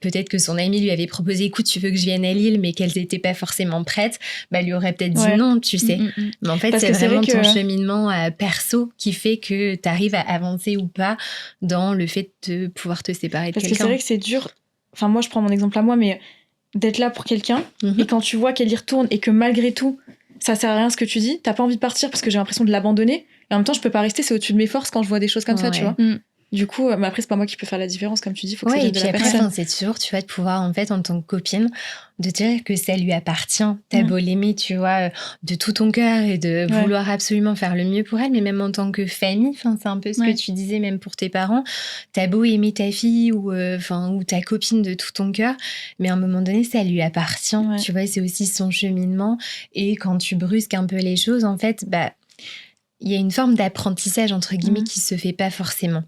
C: peut-être que son amie lui avait proposé, écoute, tu veux que je vienne à Lille, mais qu'elles n'étaient pas forcément prêtes, elle lui aurait peut-être dit non, tu sais. Mais en fait, parce c'est vraiment ton cheminement perso qui fait que tu arrives à avancer ou pas dans le fait de pouvoir te séparer de quelqu'un.
B: Parce que c'est vrai que c'est dur. Enfin, moi, je prends mon exemple à moi, mais d'être là pour quelqu'un et quand tu vois qu'elle y retourne et que malgré tout, ça sert à rien ce que tu dis, t'as pas envie de partir parce que j'ai l'impression de l'abandonner, et en même temps je peux pas rester, c'est au-dessus de mes forces quand je vois des choses comme ça, tu vois. Du coup, mais après c'est pas moi qui peux faire la différence, comme tu dis, faut que ça vienne de la personne.
C: C'est toujours, tu vas de pouvoir en fait en tant que copine de dire que ça lui appartient, t'as beau l'aimer, tu vois, de tout ton cœur et de vouloir absolument faire le mieux pour elle, mais même en tant que famille, c'est un peu ce que tu disais même pour tes parents, t'as beau aimer ta fille ou ta copine de tout ton cœur, mais à un moment donné ça lui appartient, tu vois, c'est aussi son cheminement, et quand tu brusques un peu les choses, en fait, il y a une forme d'apprentissage entre guillemets qui se fait pas forcément.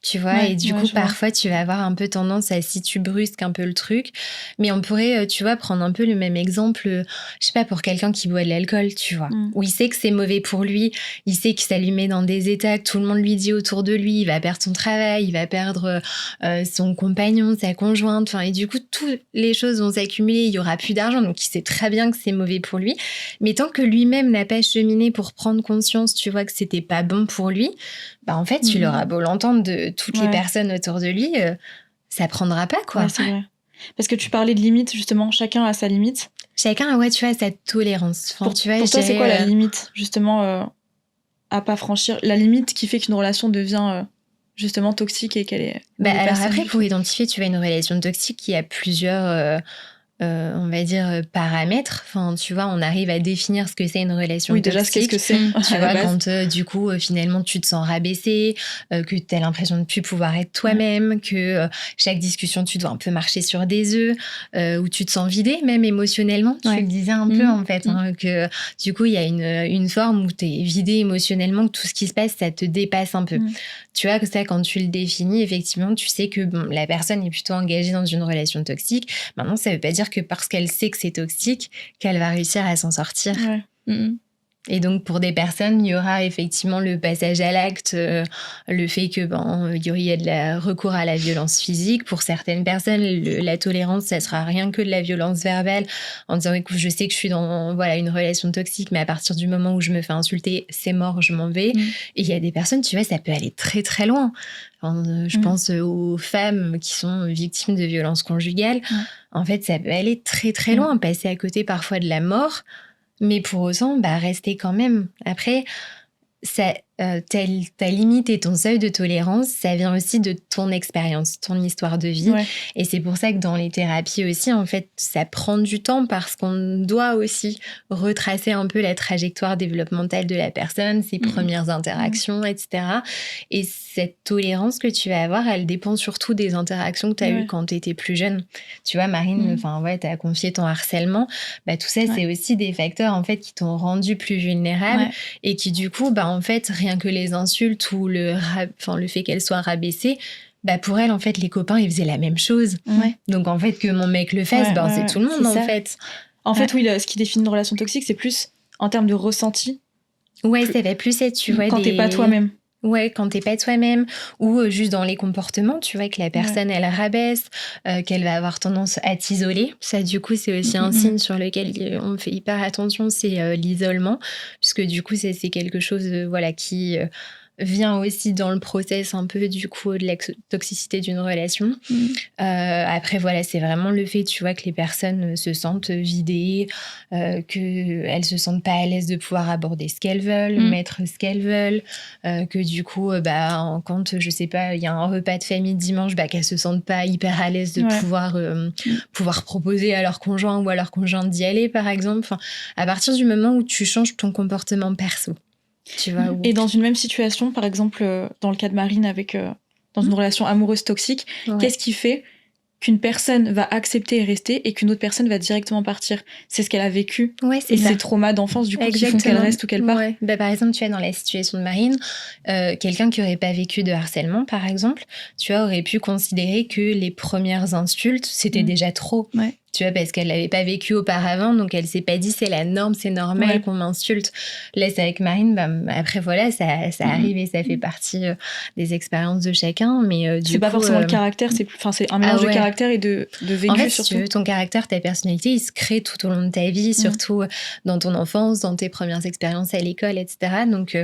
C: Tu vois, et du coup, parfois, tu vas avoir un peu tendance à, si tu brusques un peu le truc, mais on pourrait, tu vois, prendre un peu le même exemple, je sais pas, pour quelqu'un qui boit de l'alcool, tu vois, où il sait que c'est mauvais pour lui, il sait que ça lui met dans des états, que tout le monde lui dit autour de lui, il va perdre son travail, il va perdre son compagnon, sa conjointe, et du coup, toutes les choses vont s'accumuler, il y aura plus d'argent, donc il sait très bien que c'est mauvais pour lui, mais tant que lui-même n'a pas cheminé pour prendre conscience, tu vois, que c'était pas bon pour lui, en fait, tu l'auras beau l'entendre de toutes les personnes autour de lui, ça prendra pas, quoi.
B: Ouais, c'est vrai. Parce que tu parlais de limites, justement, chacun a sa limite.
C: Chacun, tu vois, sa tolérance.
B: Pour toi, c'est quoi la limite, justement, à pas franchir? La limite qui fait qu'une relation devient justement toxique et qu'elle est...
C: alors après, pour identifier, tu vois, une relation toxique, il y a plusieurs... on va dire paramètres, tu vois, on arrive à définir ce que c'est une relation toxique.
B: Déjà, qu'est-ce que c'est,
C: tu vois, quand du coup finalement tu te sens rabaissé, que tu as l'impression de plus pouvoir être toi-même, que chaque discussion tu dois un peu marcher sur des œufs, où tu te sens vidé même émotionnellement, tu le disais un peu en fait, que du coup il y a une forme où tu es vidé émotionnellement, que tout ce qui se passe ça te dépasse un peu. Tu vois, que ça, quand tu le définis, effectivement, tu sais que la personne est plutôt engagée dans une relation toxique. Maintenant, ça veut pas dire que parce qu'elle sait que c'est toxique, qu'elle va réussir à s'en sortir. Et donc, pour des personnes, il y aura effectivement le passage à l'acte, le fait que il y a de la recours à la violence physique. Pour certaines personnes, la tolérance, ça sera rien que de la violence verbale, en disant écoute, je sais que je suis dans une relation toxique, mais à partir du moment où je me fais insulter, c'est mort, je m'en vais. Et il y a des personnes, tu vois, ça peut aller très très loin. Je pense aux femmes qui sont victimes de violences conjugales. En fait, ça peut aller très très loin, passer à côté parfois de la mort. Mais pour autant, rester quand même. Après, ta limite et ton seuil de tolérance, ça vient aussi de ton expérience, ton histoire de vie. Ouais. Et c'est pour ça que dans les thérapies aussi, en fait, ça prend du temps parce qu'on doit aussi retracer un peu la trajectoire développementale de la personne, ses premières interactions, etc. Et cette tolérance que tu vas avoir, elle dépend surtout des interactions que tu as eues quand tu étais plus jeune. Tu vois, Marine, tu as confié ton harcèlement. Tout ça, c'est aussi des facteurs en fait, qui t'ont rendu plus vulnérable et qui, du coup, en fait, rien que les insultes ou le fait qu'elle soit rabaissée, pour elle, en fait, les copains, ils faisaient la même chose. Donc, en fait, que mon mec le fasse, c'est tout le monde, en fait.
B: En fait, oui, ce qui définit une relation toxique, c'est plus en termes de ressenti.
C: Ouais, ça va plus être, tu vois,
B: quand t'es pas toi-même.
C: Ouais, quand t'es pas toi-même, ou juste dans les comportements, tu vois, que la personne, elle rabaisse, qu'elle va avoir tendance à t'isoler. Ça, du coup, c'est aussi un signe sur lequel on fait hyper attention, c'est l'isolement, puisque du coup, c'est quelque chose, qui vient aussi dans le process un peu, du coup, de la toxicité d'une relation. Après, c'est vraiment le fait, tu vois, que les personnes se sentent vidées, qu'elles se sentent pas à l'aise de pouvoir aborder ce qu'elles veulent, mettre ce qu'elles veulent, que du coup, quand, je sais pas, il y a un repas de famille dimanche, qu'elles se sentent pas hyper à l'aise de pouvoir proposer à leur conjoint ou à leur conjointe d'y aller, par exemple. Enfin, à partir du moment où tu changes ton comportement perso. Tu vois,
B: et dans une même situation, par exemple, dans le cas de Marine, dans une relation amoureuse toxique, qu'est-ce qui fait qu'une personne va accepter et rester et qu'une autre personne va directement partir? C'est ce qu'elle a vécu et ses traumas d'enfance, du coup, qui font qu'elle reste ou qu'elle part.
C: Par exemple, tu vois, dans la situation de Marine, quelqu'un qui n'aurait pas vécu de harcèlement, par exemple, tu vois, aurait pu considérer que les premières insultes, c'était déjà trop. Tu vois, parce qu'elle l'avait pas vécu auparavant, donc elle s'est pas dit c'est la norme, c'est normal qu'on m'insulte. Là, c'est avec Marine, après ça arrive et ça fait partie des expériences de chacun, mais
B: c'est pas forcément le caractère, c'est un mélange de caractère et de vécu,
C: en fait,
B: surtout.
C: Si tu veux, ton caractère, ta personnalité, il se crée tout au long de ta vie, surtout dans ton enfance, dans tes premières expériences à l'école, etc. Donc,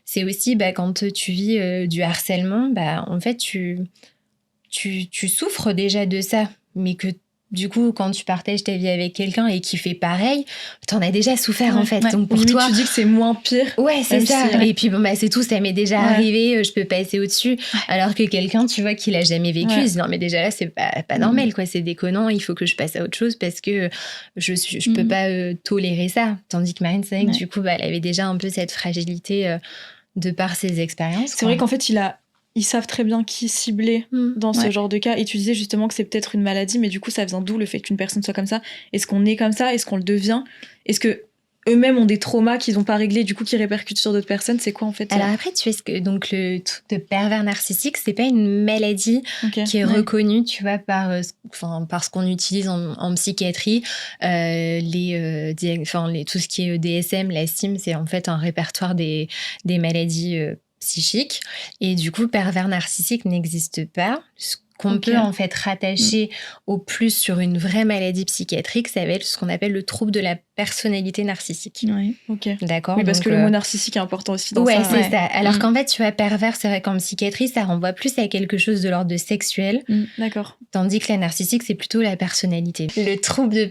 C: c'est aussi quand tu vis du harcèlement, en fait, tu souffres déjà de ça, mais que du coup, quand tu partages ta vie avec quelqu'un et qui fait pareil, t'en as déjà souffert en fait. Donc pour toi,
B: tu dis que c'est moins pire.
C: Ouais, c'est ça. Et puis c'est tout, ça m'est déjà arrivé, je peux passer au-dessus. Alors que quelqu'un, tu vois, qui l'a jamais vécu, il se dit non mais déjà là c'est pas normal quoi, c'est déconnant, il faut que je passe à autre chose parce que je peux pas tolérer ça. Tandis que Marine, c'est vrai que du coup, elle avait déjà un peu cette fragilité de par ses expériences.
B: C'est vrai qu'en fait, ils savent très bien qui cibler dans ce genre de cas. Et tu disais justement que c'est peut-être une maladie, mais du coup, ça vient d'où le fait qu'une personne soit comme ça? Est-ce qu'on est comme ça? Est-ce qu'on le devient? Est-ce que eux-mêmes ont des traumas qu'ils n'ont pas réglés, du coup, qui répercutent sur d'autres personnes? C'est quoi, en fait?
C: Alors après, tu sais, donc le truc de pervers narcissique, c'est pas une maladie qui est reconnue, tu vois, par ce qu'on utilise en psychiatrie. Tout ce qui est DSM, la STIM, c'est en fait un répertoire des maladies psychique, et du coup pervers narcissique n'existe pas. Ce qu'on peut en fait rattacher au plus sur une vraie maladie psychiatrique, ça va être ce qu'on appelle le trouble de la personnalité narcissique. D'accord.
B: Oui, parce que le mot narcissique est important aussi dans ça.
C: C'est ça. Alors qu'en fait, tu vois, pervers, c'est vrai qu'en psychiatrie, ça renvoie plus à quelque chose de l'ordre de sexuel.
B: D'accord.
C: Tandis que la narcissique, c'est plutôt la personnalité. Le trouble de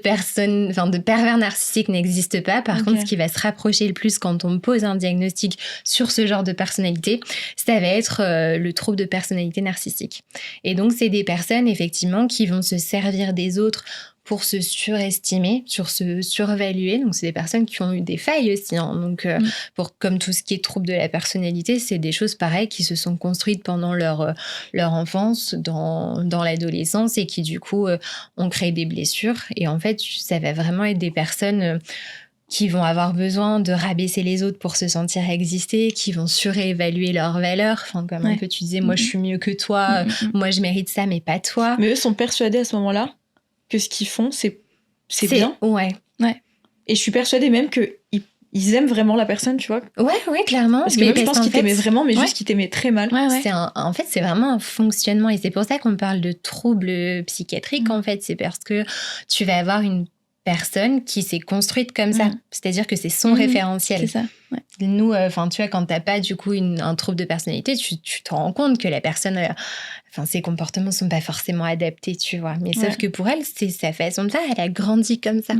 C: pervers narcissique n'existe pas. Par contre, ce qui va se rapprocher le plus quand on pose un diagnostic sur ce genre de personnalité, ça va être le trouble de personnalité narcissique. Et donc, c'est des personnes, effectivement, qui vont se servir des autres pour se surestimer, se surévaluer. Donc, c'est des personnes qui ont eu des failles aussi. Donc, comme tout ce qui est trouble de la personnalité, c'est des choses pareilles qui se sont construites pendant leur enfance, dans l'adolescence, et qui, du coup, ont créé des blessures. Et en fait, ça va vraiment être des personnes qui vont avoir besoin de rabaisser les autres pour se sentir exister, qui vont surévaluer leurs valeurs. Enfin, comme un peu tu disais, moi, je suis mieux que toi, moi, je mérite ça, mais pas toi.
B: Mais eux sont persuadés à ce moment-là que ce qu'ils font, c'est bien.
C: Ouais.
B: Et je suis persuadée même qu'ils ils aiment vraiment la personne, tu vois.
C: Ouais, clairement.
B: Parce que même, je pense qu'ils t'aimaient vraiment, mais juste qu'ils t'aimaient très mal.
A: Ouais.
C: En fait, c'est vraiment un fonctionnement. Et c'est pour ça qu'on parle de troubles psychiatriques, en fait. C'est parce que tu vas avoir une personne qui s'est construite comme ça. C'est-à-dire que c'est son référentiel.
A: C'est ça. Ouais.
C: Nous, tu vois, quand t'as pas du coup un trouble de personnalité, tu te rends compte que la personne, ses comportements sont pas forcément adaptés, tu vois. Mais sauf que pour elle, c'est sa façon de faire. Elle a grandi comme ça.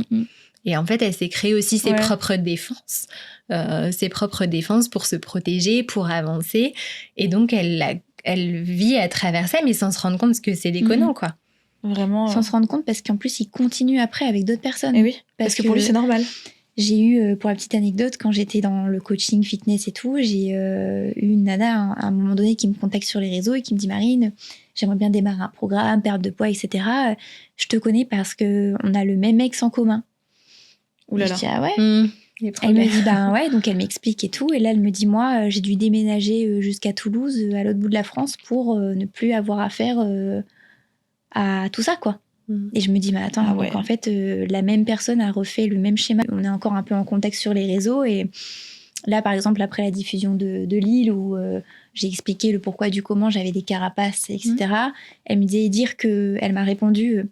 C: Et en fait, elle s'est créée aussi ses propres défenses. Ses propres défenses pour se protéger, pour avancer. Et donc, elle vit à travers ça, mais sans se rendre compte que c'est déconnant, quoi.
B: Vraiment.
A: Sans se rendre compte, parce qu'en plus, il continue après avec d'autres personnes.
B: Et oui, parce que pour lui, c'est normal.
A: J'ai eu, pour la petite anecdote, quand j'étais dans le coaching fitness et tout, j'ai eu une nana à un moment donné qui me contacte sur les réseaux et qui me dit « Marine, j'aimerais bien démarrer un programme, perdre de poids, etc. Je te connais parce qu'on a le même ex en commun. »
B: Ouh là là.
A: Je dis « Ah ouais ?» Elle me dit « Ben ouais », donc elle m'explique et tout. Et là, elle me dit « Moi, j'ai dû déménager jusqu'à Toulouse, à l'autre bout de la France, pour ne plus avoir affaire à tout ça, quoi. » Et je me dis, mais attends, donc en fait, la même personne a refait le même schéma. On est encore un peu en contexte sur les réseaux. Et là, par exemple, après la diffusion de Lille, où j'ai expliqué le pourquoi du comment, j'avais des carapaces, etc. Elle me disait elle m'a répondu,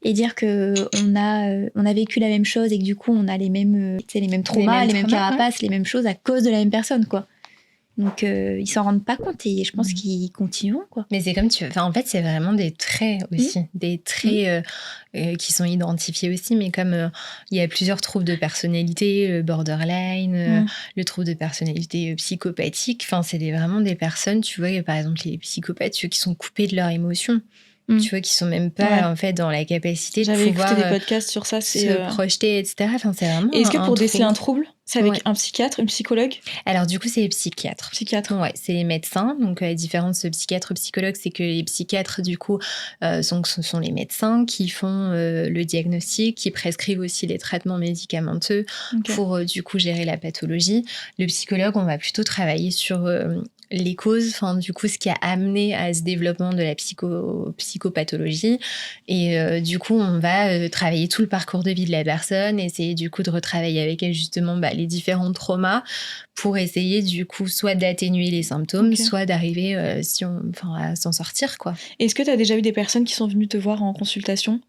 A: et dire qu'on a vécu la même chose et que du coup, on a les mêmes traumas, les mêmes carapaces, les mêmes choses à cause de la même personne, quoi. Donc, ils s'en rendent pas compte et je pense qu'ils continueront, quoi.
C: Mais c'est comme en fait, c'est vraiment des traits aussi. Des traits qui sont identifiés aussi, mais comme il y a plusieurs troubles de personnalité, le borderline, le trouble de personnalité psychopathique, c'est vraiment des personnes, tu vois, par exemple, les psychopathes, ceux qui sont coupés de leurs émotions. Tu vois, qui sont même pas en fait dans la capacité de pouvoir
B: écouté des podcasts sur ça,
C: se projeter, etc. C'est vraiment.
B: Et est-ce que pour déceler un trouble, c'est avec un psychiatre, une psychologue?
C: Alors du coup, c'est les psychiatres.
B: Ouais,
C: c'est les médecins. Donc la différence psychiatre psychologue, c'est que les psychiatres du coup ce sont les médecins qui font le diagnostic, qui prescrivent aussi les traitements médicamenteux pour du coup gérer la pathologie. Le psychologue, on va plutôt travailler sur les causes, du coup, ce qui a amené à ce développement de la psychopathologie. Et du coup, on va travailler tout le parcours de vie de la personne, essayer du coup de retravailler avec elle justement les différents traumas pour essayer du coup soit d'atténuer les symptômes, soit d'arriver à s'en sortir, quoi.
B: Est-ce que tu as déjà eu des personnes qui sont venues te voir en consultation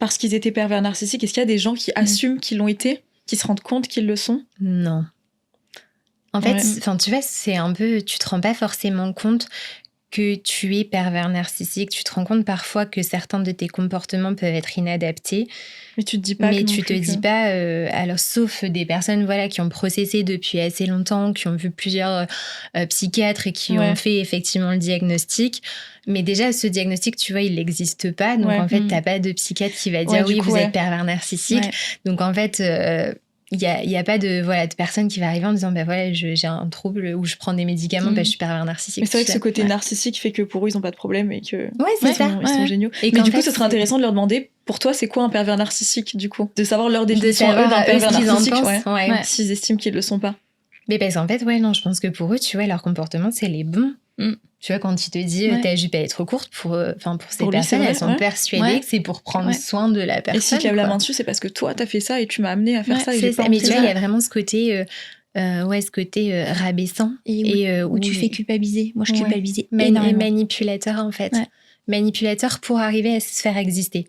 B: parce qu'ils étaient pervers narcissiques? Est-ce qu'il y a des gens qui assument qu'ils l'ont été, qui se rendent compte qu'ils le sont?
C: Non. En fait, tu vois, c'est un peu... Tu te rends pas forcément compte que tu es pervers narcissique. Tu te rends compte parfois que certains de tes comportements peuvent être inadaptés.
B: Mais tu te dis pas.
C: Mais tu te dis pas... alors, sauf des personnes qui ont processé depuis assez longtemps, qui ont vu plusieurs psychiatres et qui ont fait effectivement le diagnostic. Mais déjà, ce diagnostic, tu vois, il n'existe pas. Donc, en fait, t'as pas de psychiatre qui va dire « Oui, vous êtes pervers narcissique. » Donc, en fait... il y a pas de personne qui va arriver en disant j'ai un trouble ou je prends des médicaments je suis pervers narcissique.
B: Mais c'est vrai que ce côté narcissique fait que pour eux ils ont pas de problème et que
C: c'est ça.
B: Ils sont géniaux. Et mais du coup ce serait intéressant de leur demander pour toi c'est quoi un pervers narcissique, du coup, de savoir leur définition eux d'un pervers narcissique, s'ils estiment qu'ils le sont pas.
C: Mais parce qu'en fait je pense que pour eux, tu vois, leur comportement c'est les bons. Tu vois, quand il te dit ta jupe elle est trop courte, pour ces personnes, elles sont persuadées que c'est pour prendre soin de la personne.
B: Et si tu lèves la main dessus, c'est parce que toi t'as fait ça et tu m'as amené à faire ça.
C: C'est ça. Mais tu vois, il y a vraiment ce côté rabaissant
A: et où tu fais culpabiliser. Moi je culpabilisais énormément.
C: Manipulateur en fait. Manipulateur pour arriver à se faire exister.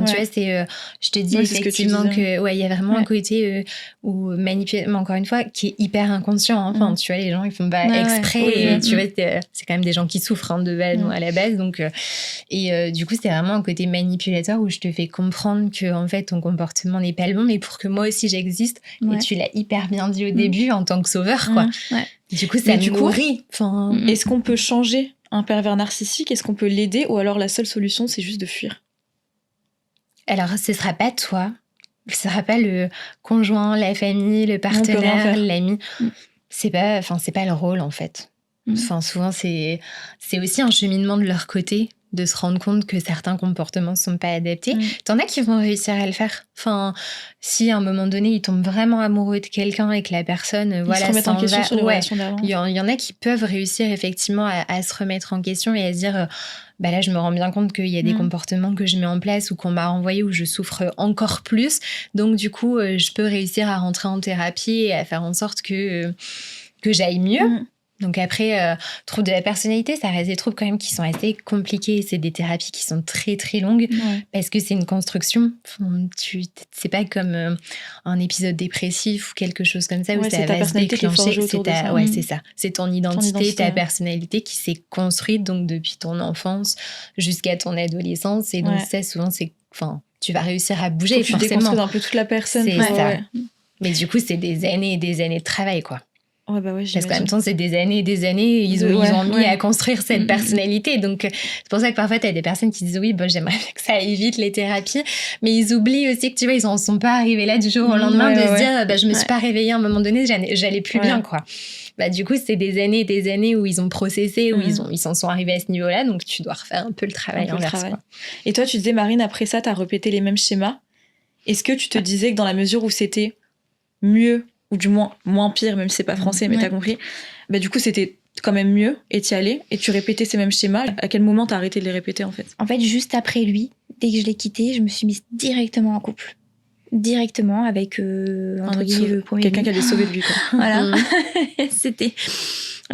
C: Tu vois, c'est, je te dis effectivement que il y a vraiment un côté où manipulation, encore une fois, qui est hyper inconscient. Tu vois, les gens ils font pas exprès. Et tu vois, c'est quand même des gens qui souffrent de base, à la base. Donc, du coup, c'est vraiment un côté manipulateur où je te fais comprendre que en fait ton comportement n'est pas le bon, mais pour que moi aussi j'existe. Et tu l'as hyper bien dit au début en tant que sauveur, quoi. Du coup, ça me nourrit.
B: Est-ce qu'on peut changer un pervers narcissique? Est-ce qu'on peut l'aider, ou alors la seule solution c'est juste de fuir?
C: Alors, ce sera pas toi, ce sera pas le conjoint, la famille, le partenaire, l'ami. C'est pas le rôle, en fait. Souvent, c'est aussi un cheminement de leur côté de se rendre compte que certains comportements ne sont pas adaptés. T'en as qui vont réussir à le faire. Enfin, si à un moment donné, ils tombent vraiment amoureux de quelqu'un et que la personne,
B: ils se remettent en question sur les relations d'avant.
C: Il y en a qui peuvent réussir effectivement à se remettre en question et à se dire, bah là, je me rends bien compte qu'il y a des comportements que je mets en place ou qu'on m'a renvoyé où je souffre encore plus. Donc, du coup, je peux réussir à rentrer en thérapie et à faire en sorte que j'aille mieux. Donc après, troubles de la personnalité, ça reste des troubles quand même qui sont assez compliqués. C'est des thérapies qui sont très très longues parce que c'est une construction. C'est pas comme un épisode dépressif ou quelque chose comme ça où ça va se déclencher. C'est ça. C'est ton identité, ta personnalité qui s'est construite donc depuis ton enfance jusqu'à ton adolescence. Et donc ça, souvent, tu vas réussir à bouger.
B: Tu déconstruis un peu toute la personne.
C: C'est ça. Mais du coup, c'est des années et des années de travail, quoi.
B: Ouais, bah ouais,
C: parce qu'en même temps, c'est des années et des années, ils ont mis à construire cette personnalité. Donc, c'est pour ça que parfois, tu as des personnes qui disent oui, j'aimerais que ça aille vite, les thérapies. Mais ils oublient aussi que, tu vois, ils n'en sont pas arrivés là du jour au lendemain de se dire, je me suis pas réveillée à un moment donné, j'allais plus bien, quoi. Bah, du coup, c'est des années et des années où ils ont processé, où ils s'en sont arrivés à ce niveau-là. Donc, tu dois refaire un peu le travail inverse, quoi.
B: Et toi, tu disais, Marine, après ça, tu as répété les mêmes schémas. Est-ce que tu te disais que dans la mesure où c'était mieux, ou du moins pire, même si c'est pas français, mais t'as compris, bah du coup c'était quand même mieux et t'y allais et tu répétais ces mêmes schémas. À quel moment t'as arrêté de les répéter en fait?
A: En fait, juste après lui, dès que je l'ai quitté, je me suis mise directement en couple. Directement avec entre guillemets le premier.
B: Quelqu'un qui allait sauver de lui, quoi.
A: Voilà.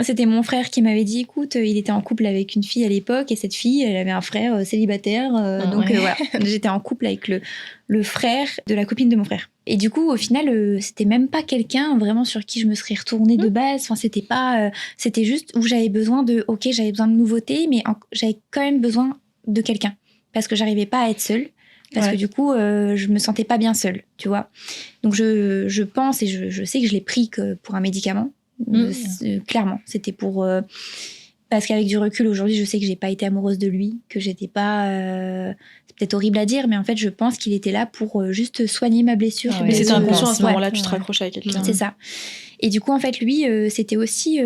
A: C'était mon frère qui m'avait dit, écoute, il était en couple avec une fille à l'époque et cette fille, elle avait un frère célibataire. Donc voilà, j'étais en couple avec le frère de la copine de mon frère. Et du coup, au final, c'était même pas quelqu'un vraiment sur qui je me serais retournée de base. Enfin, c'était pas, c'était juste où j'avais besoin de nouveautés, mais j'avais quand même besoin de quelqu'un parce que j'arrivais pas à être seule. Parce que du coup, je me sentais pas bien seule, tu vois. Donc je pense et je sais que je l'ai pris pour un médicament. Clairement, c'était pour parce qu'avec du recul aujourd'hui, je sais que j'ai pas été amoureuse de lui, que j'étais pas. C'est peut-être horrible à dire, mais en fait, je pense qu'il était là pour juste soigner ma blessure.
B: Mais c'était inconscient à ce moment-là, tu te raccrochais à quelqu'un.
A: C'est ça. Et du coup, en fait, lui, c'était aussi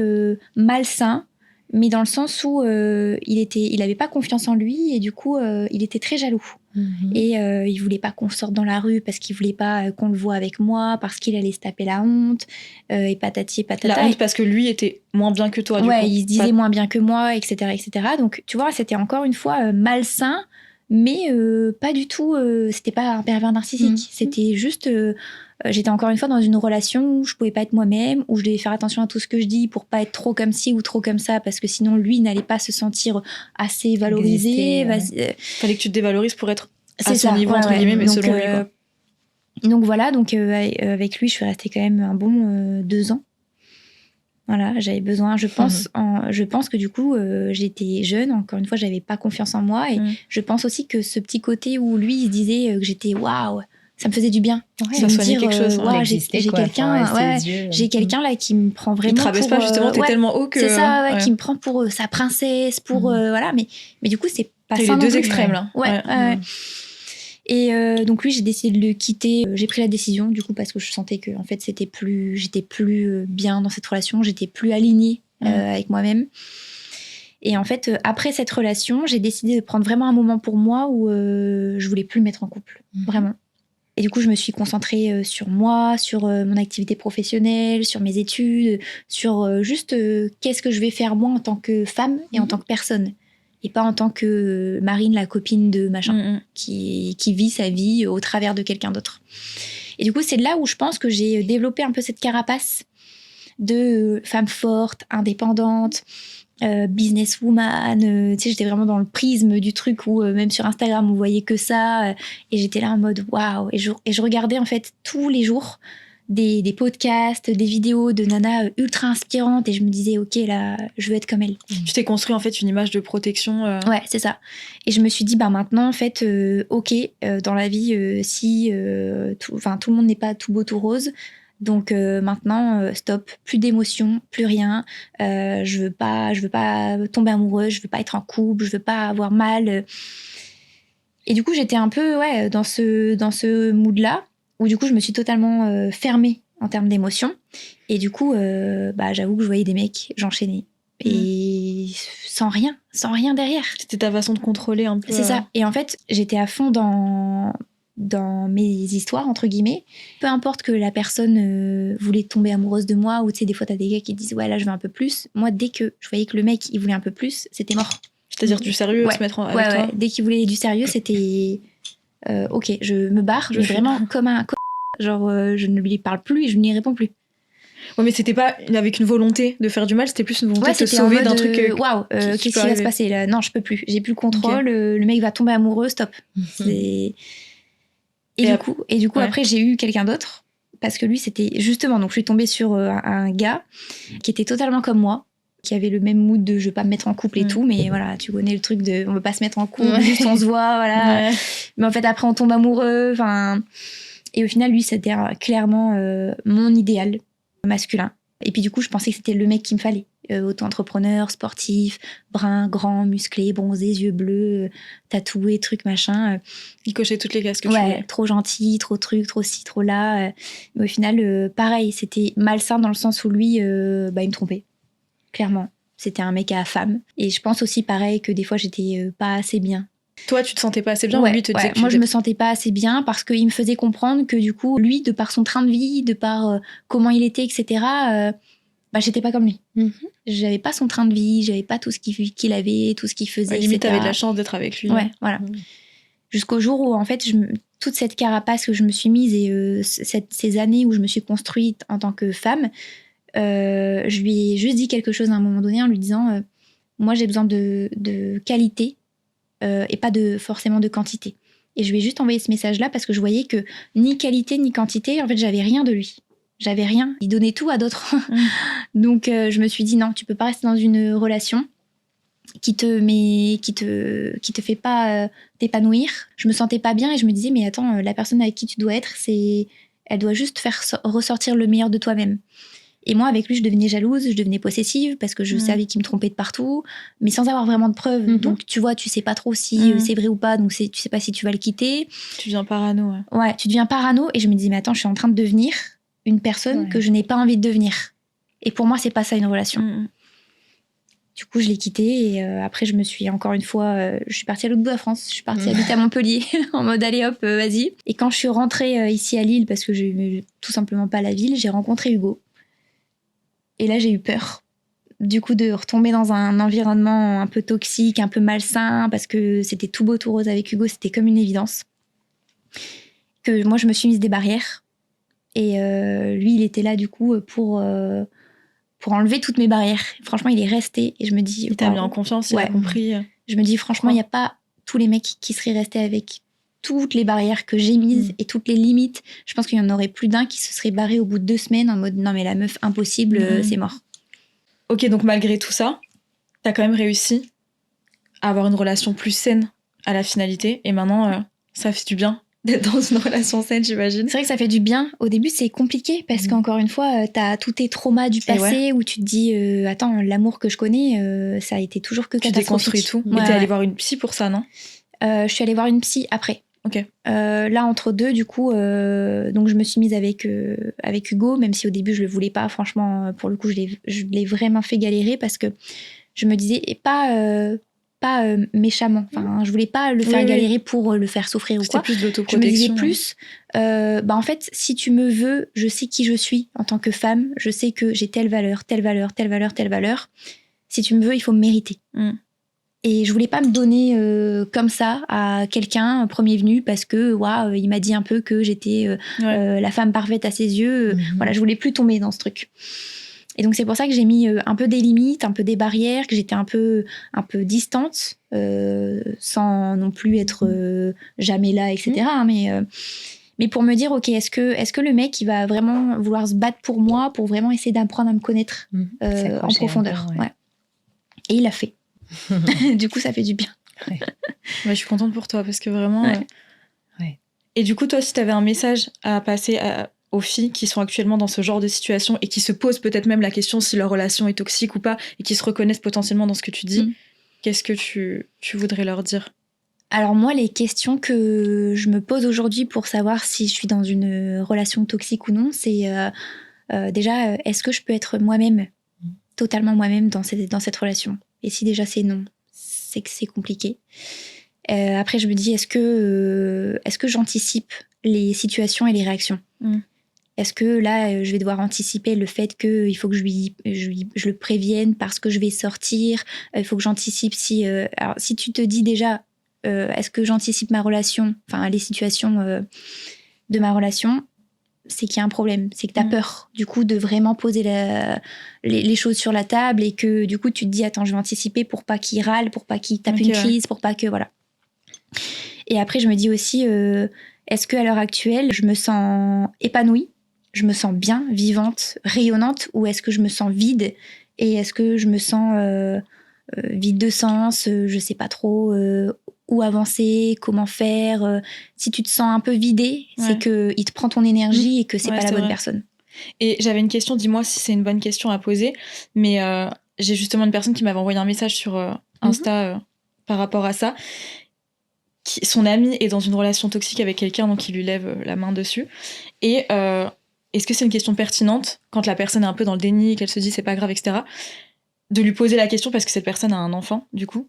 A: malsain, mais dans le sens où il avait pas confiance en lui et du coup, il était très jaloux. Et il voulait pas qu'on sorte dans la rue parce qu'il voulait pas qu'on le voie avec moi, parce qu'il allait se taper la honte et patati et patata.
B: La honte parce que lui était moins bien que toi, du coup.
A: Il se disait moins bien que moi, etc., etc. Donc, tu vois, c'était encore une fois malsain, mais pas du tout. C'était pas un pervers narcissique. C'était juste. J'étais encore une fois dans une relation où je pouvais pas être moi-même, où je devais faire attention à tout ce que je dis pour pas être trop comme ci ou trop comme ça, parce que sinon lui n'allait pas se sentir assez valorisé.
B: Fallait que tu te dévalorises pour être à son niveau, entre guillemets, mais donc, selon lui, quoi.
A: Donc voilà, avec lui, je suis restée quand même un bon 2 ans. Voilà, j'avais besoin, je pense que du coup, j'étais jeune, encore une fois, j'avais pas confiance en moi, et je pense aussi que ce petit côté où lui, il se disait que j'étais waouh, ça me faisait du bien.
B: Ça soignait quelque chose.
A: J'ai quelqu'un là qui me prend vraiment.
B: Il te rabaisse pas, justement, t'es tellement haut que.
A: C'est ça, qui me prend pour sa princesse, pour. Voilà, mais du coup, c'est pas ça.
B: Les deux extrêmes, là.
A: Ouais. Et donc lui, j'ai décidé de le quitter. J'ai pris la décision, du coup, parce que je sentais que en fait, j'étais plus bien dans cette relation, j'étais plus alignée avec moi-même. Et en fait, après cette relation, j'ai décidé de prendre vraiment un moment pour moi où je voulais plus me mettre en couple, vraiment. Et du coup, je me suis concentrée sur moi, sur mon activité professionnelle, sur mes études, sur juste qu'est-ce que je vais faire moi en tant que femme et en tant que personne. Et pas en tant que Marine, la copine de machin, qui vit sa vie au travers de quelqu'un d'autre. Et du coup, c'est là où je pense que j'ai développé un peu cette carapace de femme forte, indépendante, businesswoman. Tu sais, j'étais vraiment dans le prisme du truc où même sur Instagram, on voyait que ça. Et j'étais là en mode waouh. Et je regardais en fait tous les jours des podcasts, des vidéos de nanas ultra inspirantes et je me disais ok, là je veux être comme elle.
B: Tu t'es construit en fait une image de protection.
A: Ouais, c'est ça. Et je me suis dit maintenant en fait ok, dans la vie si tout le monde n'est pas tout beau tout rose, donc maintenant stop, plus d'émotions, plus rien. Je veux pas tomber amoureuse, je veux pas être en couple, je veux pas avoir mal. Et du coup j'étais un peu dans ce mood là, où du coup je me suis totalement fermée en termes d'émotions. Et du coup, j'avoue que je voyais des mecs, j'enchaînais. Et sans rien derrière.
B: C'était ta façon de contrôler un peu.
A: C'est ça. Et en fait, j'étais à fond dans mes histoires, entre guillemets. Peu importe que la personne voulait tomber amoureuse de moi, ou tu sais, des fois, t'as des gars qui disent « Ouais, là, je veux un peu plus ». Moi, dès que je voyais que le mec, il voulait un peu plus, c'était mort.
B: C'est-à-dire du sérieux,
A: ouais.
B: Se mettre avec toi.
A: Ouais. Dès qu'il voulait du sérieux, c'était ok, je me barre, mais vraiment comme un genre je ne lui parle plus et je n'y réponds plus.
B: Ouais, mais c'était pas avec une volonté de faire du mal, c'était plus une volonté de te sauver d'un truc.
A: Waouh, qu'est-ce qui va se passer là? Non, je peux plus, j'ai plus le contrôle, le mec va tomber amoureux, stop. Et du coup après, j'ai eu quelqu'un d'autre, parce que lui, c'était justement, donc je suis tombée sur un gars qui était totalement comme moi, qui avait le même mood de je veux pas me mettre en couple et tout, mais voilà, tu connais le truc de on veut pas se mettre en couple, juste on se voit, voilà. Mais en fait, après, on tombe amoureux, enfin. Et au final, lui, c'était clairement mon idéal masculin. Et puis du coup, je pensais que c'était le mec qu'il me fallait. Auto-entrepreneur, sportif, brun, grand, musclé, bronzé, yeux bleus, tatoué, truc, machin.
B: Il cochait toutes les cases que tu voulais.
A: Trop gentil, trop truc, trop ci, trop là. Mais au final, pareil, c'était malsain dans le sens où lui, il me trompait. Clairement. C'était un mec à femme. Et je pense aussi, pareil, que des fois, j'étais pas assez bien.
B: Toi, tu te sentais pas assez bien, ou lui te disait que
A: moi, je me sentais pas assez bien parce qu'il me faisait comprendre que du coup, lui, de par son train de vie, de par comment il était, etc., j'étais pas comme lui. J'avais pas son train de vie, j'avais pas tout ce qu'il avait, tout ce qu'il faisait,
B: limite,
A: etc.
B: t'avais de la chance d'être avec lui.
A: Ouais, voilà. Jusqu'au jour où, en fait, toute cette carapace que je me suis mise et ces années où je me suis construite en tant que femme, je lui ai juste dit quelque chose à un moment donné en lui disant moi, j'ai besoin de qualité et pas forcément de quantité. Et je lui ai juste envoyé ce message-là parce que je voyais que ni qualité ni quantité, en fait, j'avais rien de lui. J'avais rien. Il donnait tout à d'autres. Donc, je me suis dit non, tu peux pas rester dans une relation qui te fait pas t'épanouir. Je me sentais pas bien et je me disais mais attends, la personne avec qui tu dois être, elle doit juste faire ressortir le meilleur de toi-même. Et moi, avec lui, je devenais jalouse, je devenais possessive parce que je savais qu'il me trompait de partout, mais sans avoir vraiment de preuves. Donc, tu vois, tu sais pas trop si c'est vrai ou pas, donc tu sais pas si tu vas le quitter.
B: Tu deviens parano.
A: Ouais, tu deviens parano et je me dis, mais attends, je suis en train de devenir une personne que je n'ai pas envie de devenir. Et pour moi, c'est pas ça une relation. Du coup, je l'ai quitté et après, je me suis encore une fois, je suis partie à l'autre bout de la France, je suis partie habiter à Montpellier en mode allez hop, vas-y. Et quand je suis rentrée ici à Lille, parce que j'ai tout simplement pas la ville, j'ai rencontré Hugo. Et là, j'ai eu peur, du coup, de retomber dans un environnement un peu toxique, un peu malsain, parce que c'était tout beau, tout rose avec Hugo, c'était comme une évidence. Que moi, je me suis mise des barrières. Et lui, il était là, du coup, pour enlever toutes mes barrières. Franchement, il est resté. Et je me dis...
B: Il t'a mis en confiance, il a compris.
A: Je me dis, franchement, il n'y a pas tous les mecs qui seraient restés avec toutes les barrières que j'ai mises et toutes les limites. Je pense qu'il y en aurait plus d'un qui se serait barré au bout de 2 semaines en mode non mais la meuf, impossible, c'est mort.
B: Ok, donc malgré tout ça, t'as quand même réussi à avoir une relation plus saine à la finalité et maintenant ça fait du bien d'être dans une relation saine, j'imagine.
A: C'est vrai que ça fait du bien. Au début, c'est compliqué parce qu'encore une fois, t'as tous tes traumas du passé où tu te dis attends, l'amour que je connais, ça a été toujours que catastrophique.
B: Tu déconstruis tout. Mais t'es allée voir une psy pour ça, non?
A: Je suis allée voir une psy après.
B: Ok.
A: Là, entre deux, du coup, donc je me suis mise avec Hugo, même si au début je le voulais pas. Franchement, pour le coup, je l'ai vraiment fait galérer parce que je me disais, et pas méchamment. Enfin, je voulais pas le faire galérer pour le faire souffrir ou quoi.
B: C'était plus de l'autoprotection.
A: Je me disais plus, en fait, si tu me veux, je sais qui je suis en tant que femme. Je sais que j'ai telle valeur, telle valeur, telle valeur, telle valeur. Si tu me veux, il faut me mériter. Et je voulais pas me donner comme ça à quelqu'un premier venu parce que il m'a dit un peu que j'étais la femme parfaite à ses yeux. Voilà, je voulais plus tomber dans ce truc. Et donc c'est pour ça que j'ai mis un peu des limites, un peu des barrières, que j'étais un peu distante, sans non plus être jamais là, etc. Mais pour me dire, ok, est-ce que le mec il va vraiment vouloir se battre pour moi, pour vraiment essayer d'apprendre à me connaître en profondeur. Et il l'a fait. Du coup, ça fait du bien.
B: Je suis contente pour toi parce que vraiment. Et du coup, toi, si tu avais un message à passer aux filles qui sont actuellement dans ce genre de situation et qui se posent peut-être même la question si leur relation est toxique ou pas et qui se reconnaissent potentiellement dans ce que tu dis, qu'est-ce que tu voudrais leur dire?
A: Alors moi, les questions que je me pose aujourd'hui pour savoir si je suis dans une relation toxique ou non, c'est déjà, est-ce que je peux être moi-même, totalement moi-même dans cette relation? Et si déjà c'est non, c'est que c'est compliqué. Après, je me dis, est-ce que j'anticipe les situations et les réactions? Est-ce que là, je vais devoir anticiper le fait qu'il faut que je le prévienne parce que je vais sortir? Il faut que j'anticipe si... alors, si tu te dis déjà, est-ce que j'anticipe ma relation, enfin les situations de ma relation, c'est qu'il y a un problème. C'est que tu as peur, du coup, de vraiment poser les choses sur la table et que, du coup, tu te dis, attends, je vais anticiper pour pas qu'il râle, pour pas qu'il tape une crise, pour pas que... Voilà. Et après, je me dis aussi, est-ce qu'à l'heure actuelle, je me sens épanouie? Je me sens bien, vivante, rayonnante, ou est-ce que je me sens vide? Et est-ce que je me sens vide de sens? Je sais pas trop où avancer, comment faire. Si tu te sens un peu vidé, c'est qu'il te prend ton énergie et que c'est pas la bonne personne.
B: Et j'avais une question, dis-moi si c'est une bonne question à poser, mais j'ai justement une personne qui m'avait envoyé un message sur Insta par rapport à ça. Son ami est dans une relation toxique avec quelqu'un, donc il lui lève la main dessus. Et est-ce que c'est une question pertinente quand la personne est un peu dans le déni, qu'elle se dit c'est pas grave, etc., de lui poser la question parce que cette personne a un enfant, du coup,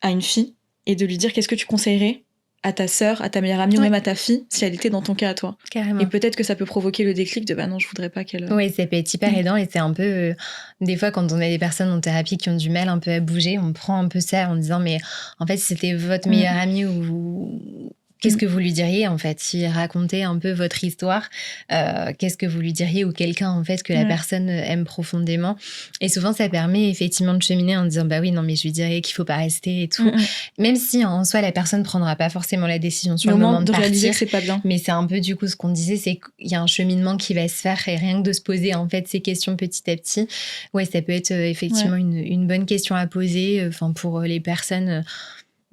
B: a une fille, et de lui dire qu'est-ce que tu conseillerais à ta sœur, à ta meilleure amie ou même à ta fille si elle était dans ton cas à toi.
C: Carrément.
B: Et peut-être que ça peut provoquer le déclic de bah non, je voudrais pas qu'elle...
C: Oui, ça peut être hyper aidant et c'est un peu... des fois, quand on a des personnes en thérapie qui ont du mal un peu à bouger, on prend un peu ça en disant mais en fait, si c'était votre meilleure amie ou... Qu'est-ce que vous lui diriez en fait si racontez un peu votre histoire, qu'est-ce que vous lui diriez ou quelqu'un en fait que la personne aime profondément. Et souvent ça permet effectivement de cheminer en disant bah oui non mais je lui dirais qu'il faut pas rester et tout, même si en soi la personne prendra pas forcément la décision sur le moment de
B: réaliser
C: partir,
B: que c'est pas bien.
C: Mais c'est un peu du coup ce qu'on disait, c'est qu'il y a un cheminement qui va se faire et rien que de se poser en fait ces questions petit à petit, ouais ça peut être effectivement une bonne question à poser, enfin pour les personnes.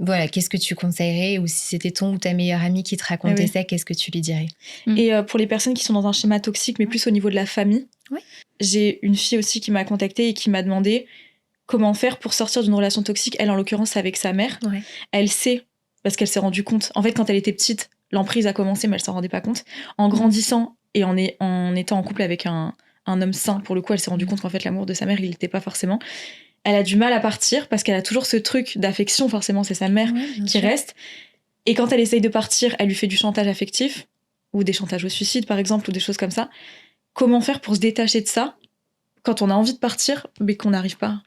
C: Voilà, qu'est-ce que tu conseillerais? Ou si c'était ton ou ta meilleure amie qui te racontait ça, qu'est-ce que tu lui dirais?
B: Et pour les personnes qui sont dans un schéma toxique, mais plus au niveau de la famille, j'ai une fille aussi qui m'a contactée et qui m'a demandé comment faire pour sortir d'une relation toxique. Elle, en l'occurrence, avec sa mère. Elle sait, parce qu'elle s'est rendue compte. En fait, quand elle était petite, l'emprise a commencé, mais elle s'en rendait pas compte. En grandissant et en étant en couple avec un homme sain, pour le coup, elle s'est rendue compte qu'en fait, l'amour de sa mère, il n'était pas forcément... Elle a du mal à partir parce qu'elle a toujours ce truc d'affection, forcément, c'est sa mère qui reste. Et quand elle essaye de partir, elle lui fait du chantage affectif, ou des chantages au suicide, par exemple, ou des choses comme ça. Comment faire pour se détacher de ça quand on a envie de partir, mais qu'on n'arrive pas?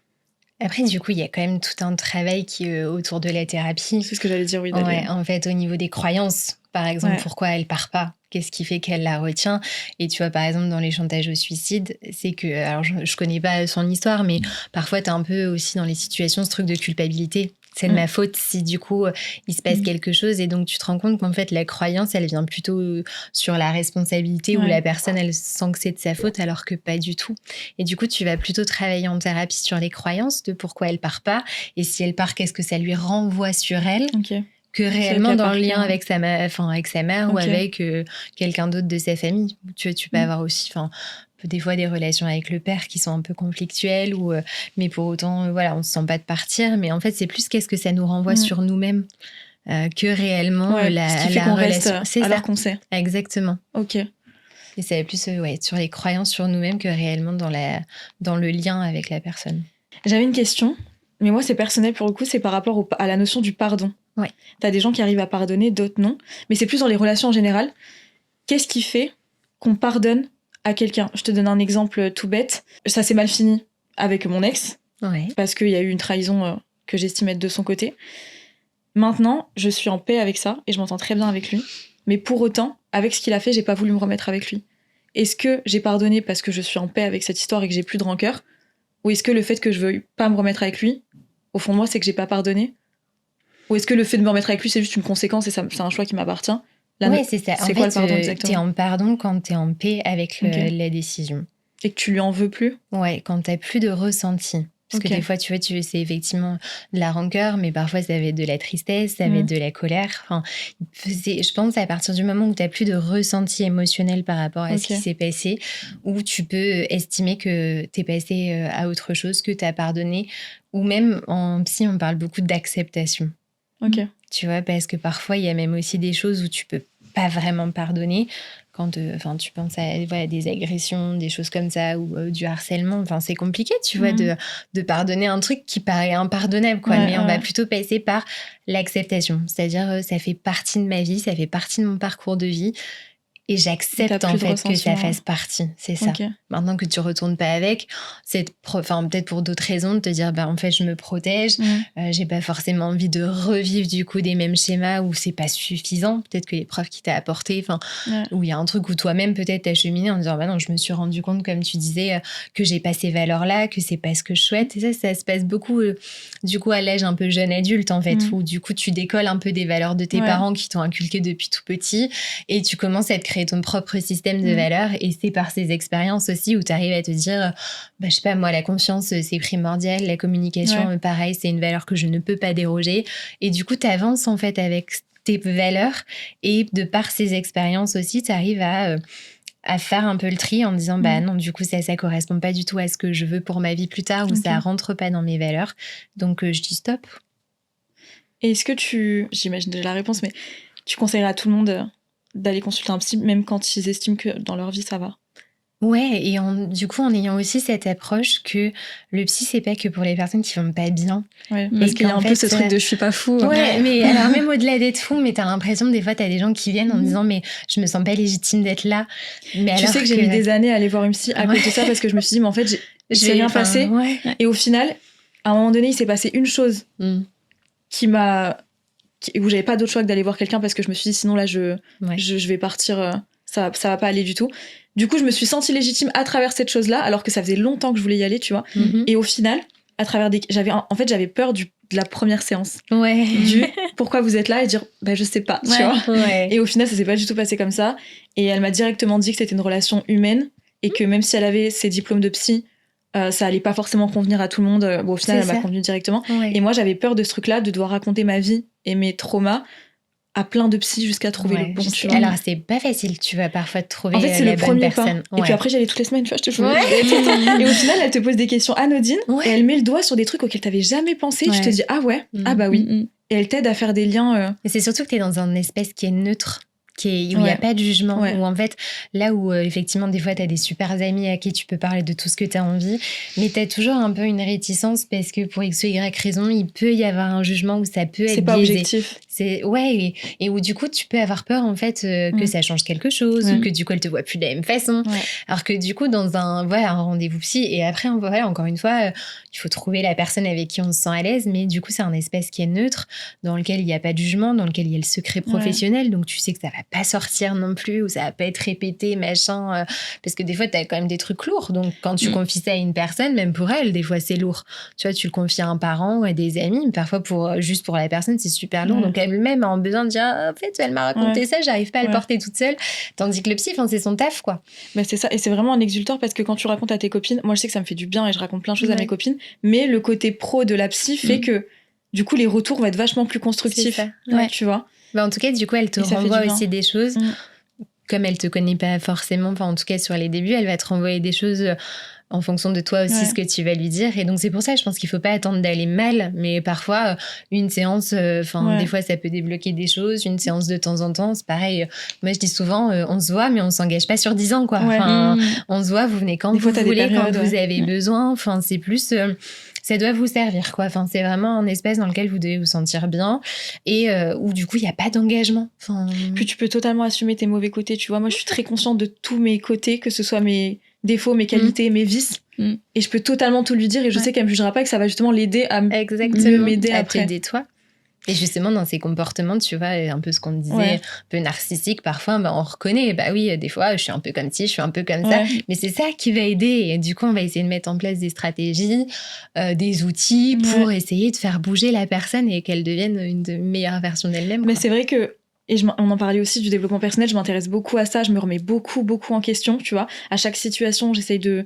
C: Après, du coup, il y a quand même tout un travail qui est autour de la thérapie.
B: C'est ce que j'allais dire, oui.
C: Ouais, en fait, au niveau des croyances, par exemple, pourquoi elle part pas? Qu'est-ce qui fait qu'elle la retient? Et tu vois, par exemple, dans les chantages au suicide, c'est que, alors je connais pas son histoire, mais parfois t'as un peu aussi dans les situations ce truc de culpabilité. C'est de ma faute si du coup il se passe quelque chose, et donc tu te rends compte qu'en fait la croyance elle vient plutôt sur la responsabilité où la personne elle sent que c'est de sa faute alors que pas du tout. Et du coup tu vas plutôt travailler en thérapie sur les croyances de pourquoi elle part pas, et si elle part qu'est-ce que ça lui renvoie sur elle. Que réellement dans le lien avec sa mère, ou avec quelqu'un d'autre de sa famille. Tu peux avoir aussi, des fois des relations avec le père qui sont un peu conflictuelles, mais pour autant, voilà, on se sent pas de partir. Mais en fait, c'est plus qu'est-ce que ça nous renvoie sur nous-mêmes que réellement
B: ce qui fait qu'on
C: relation.
B: Reste
C: c'est
B: alors
C: ça.
B: qu'on sait.
C: Exactement.
B: Ok.
C: Et ça va plus sur les croyances sur nous-mêmes que réellement dans le lien avec la personne.
B: J'avais une question, mais moi c'est personnel pour le coup, c'est par rapport à la notion du pardon.
C: Ouais.
B: T'as des gens qui arrivent à pardonner, d'autres non. Mais c'est plus dans les relations en général. Qu'est-ce qui fait qu'on pardonne à quelqu'un? Je te donne un exemple tout bête. Ça s'est mal fini avec mon ex. Parce qu'il y a eu une trahison que j'estime être de son côté. Maintenant, je suis en paix avec ça et je m'entends très bien avec lui. Mais pour autant, avec ce qu'il a fait, j'ai pas voulu me remettre avec lui. Est-ce que j'ai pardonné parce que je suis en paix avec cette histoire et que j'ai plus de rancœur? Ou est-ce que le fait que je veuille pas me remettre avec lui, au fond de moi, c'est que j'ai pas pardonné? Ou est-ce que le fait de me remettre avec lui, c'est juste une conséquence et c'est un choix qui m'appartient?
C: Oui, c'est ça.
B: C'est quoi le pardon exactement?
C: T'es en pardon quand t'es en paix avec la décision.
B: Et que tu lui en veux plus?
C: Ouais, quand t'as plus de ressenti. Parce que des fois, tu vois, c'est effectivement de la rancœur, mais parfois ça va être de la tristesse, ça va être de la colère. Enfin, je pense à partir du moment où t'as plus de ressenti émotionnel par rapport à ce qui s'est passé, où tu peux estimer que t'es passé à autre chose, que t'as pardonné, ou même en psy, on parle beaucoup d'acceptation.
B: Ok.
C: Tu vois, parce que parfois, il y a même aussi des choses où tu peux pas vraiment pardonner. Quand tu penses à des agressions, des choses comme ça, ou du harcèlement, c'est compliqué, tu vois, de pardonner un truc qui paraît impardonnable, quoi. Mais on va plutôt passer par l'acceptation. C'est-à-dire, ça fait partie de ma vie, ça fait partie de mon parcours de vie. Et j'accepte en fait que ça fasse partie, c'est ça. Okay. Maintenant que tu retournes pas avec, c'est peut-être pour d'autres raisons de te dire en fait je me protège, j'ai pas forcément envie de revivre du coup des mêmes schémas où c'est pas suffisant. Peut-être que l'épreuve qui t'a apporté, où il y a un truc où toi-même peut-être t'as cheminé en disant non, je me suis rendu compte comme tu disais que j'ai pas ces valeurs-là, que c'est pas ce que je souhaite. Et ça se passe beaucoup du coup à l'âge un peu jeune adulte en fait, où du coup tu décolles un peu des valeurs de tes parents qui t'ont inculqué depuis tout petit et tu commences à te créer ton propre système de valeurs et c'est par ces expériences aussi où tu arrives à te dire je sais pas moi, la confiance c'est primordial, la communication pareil, c'est une valeur que je ne peux pas déroger et du coup tu avances en fait avec tes valeurs et de par ces expériences aussi tu arrives à faire un peu le tri en disant non, du coup ça correspond pas du tout à ce que je veux pour ma vie plus tard ou ça rentre pas dans mes valeurs, donc je dis stop.
B: Et est-ce que j'imagine déjà la réponse, mais tu conseillerais à tout le monde d'aller consulter un psy, même quand ils estiment que dans leur vie, ça va?
C: Ouais, et du coup, en ayant aussi cette approche que le psy, c'est pas que pour les personnes qui vont pas bien.
B: Ouais, parce qu'il y a un peu ce truc de je suis pas fou.
C: Ouais, mais alors même au-delà d'être fou, mais t'as l'impression, des fois, t'as des gens qui viennent en disant mais je me sens pas légitime d'être là. Mais
B: tu sais que j'ai mis des années à aller voir une psy à cause de ça, parce que je me suis dit, mais en fait, j'ai rien passé. Ouais. Et au final, à un moment donné, il s'est passé une chose où j'avais pas d'autre choix que d'aller voir quelqu'un, parce que je me suis dit sinon là je vais partir, ça va pas aller du tout. Du coup je me suis sentie légitime à travers cette chose là, alors que ça faisait longtemps que je voulais y aller, tu vois. Et au final à travers j'avais peur de la première séance, du pourquoi vous êtes là, et dire je sais pas, tu vois. Et au final ça s'est pas du tout passé comme ça, et elle m'a directement dit que c'était une relation humaine et que même si elle avait ses diplômes de psy, ça allait pas forcément convenir à tout le monde. Au final, elle m'a convenu directement. Et moi, j'avais peur de ce truc-là, de devoir raconter ma vie et mes traumas à plein de psys jusqu'à trouver le bon. Tu vois.
C: Alors, c'est pas facile, tu vas parfois te trouver
B: c'est
C: la
B: le
C: bonne
B: premier
C: personne.
B: Et puis après, j'allais toutes les semaines, tu vois, je te jure. Et au final, elle te pose des questions anodines et elle met le doigt sur des trucs auxquels t'avais jamais pensé. Tu te dis, ah ouais, ah bah oui. Et elle t'aide à faire des liens.
C: Et c'est surtout que t'es dans un espace qui est neutre. Où il n'y a pas de jugement, où en fait, là où effectivement des fois tu as des super amis à qui tu peux parler de tout ce que tu as envie, mais tu as toujours un peu une réticence parce que pour X ou Y raison, il peut y avoir un jugement où ça peut être biaisé.
B: C'est pas objectif.
C: Et où du coup tu peux avoir peur en fait que ça change quelque chose ou que du coup elle te voit plus de la même façon. Alors que du coup dans un rendez-vous psy, et après encore une fois, il faut trouver la personne avec qui on se sent à l'aise, mais du coup c'est un espace qui est neutre, dans lequel il n'y a pas de jugement, dans lequel il y a le secret professionnel, donc tu sais que ça va pas sortir non plus, ou ça va pas être répété, machin, parce que des fois t'as quand même des trucs lourds, donc quand tu confies ça à une personne, même pour elle, des fois c'est lourd, tu vois, tu le confies à un parent ou à des amis, mais parfois juste pour la personne c'est super lourd, donc elle-même a besoin de dire en fait elle m'a raconté ça, j'arrive pas à le porter toute seule, tandis que le psy, c'est son taf quoi.
B: Mais c'est ça, et c'est vraiment un exutoire, parce que quand tu racontes à tes copines, moi je sais que ça me fait du bien et je raconte plein de choses à mes copines, mais le côté pro de la psy fait que du coup les retours vont être vachement plus constructifs, tu vois.
C: En tout cas, du coup, elle te renvoie aussi des choses. Comme elle te connaît pas forcément, en tout cas sur les débuts, elle va te renvoyer des choses en fonction de toi aussi, ce que tu vas lui dire. Et donc, c'est pour ça, je pense qu'il faut pas attendre d'aller mal. Mais parfois, une séance, des fois, ça peut débloquer des choses. Une séance de temps en temps, c'est pareil. Moi, je dis souvent, on se voit, mais on s'engage pas sur 10 ans, quoi. On se voit, vous venez quand vous voulez, quand vous avez besoin. C'est plus... ça doit vous servir, quoi. C'est vraiment un espace dans lequel vous devez vous sentir bien et où, du coup, il n'y a pas d'engagement.
B: Puis tu peux totalement assumer tes mauvais côtés, tu vois. Moi, je suis très consciente de tous mes côtés, que ce soit mes défauts, mes qualités, mes vices. Et je peux totalement tout lui dire, et je sais qu'elle me jugera pas, et que ça va justement l'aider à mieux m'aider après.
C: T'aider toi. Et justement, dans ces comportements, tu vois, un peu ce qu'on disait, un peu narcissique, parfois, on reconnaît, oui, des fois, je suis un peu comme ci, je suis un peu comme ça. Mais c'est ça qui va aider. Et du coup, on va essayer de mettre en place des stratégies, des outils pour essayer de faire bouger la personne et qu'elle devienne une meilleure version d'elle-même.
B: Mais c'est vrai que, on en parlait aussi du développement personnel, je m'intéresse beaucoup à ça, je me remets beaucoup en question, tu vois. À chaque situation, j'essaye de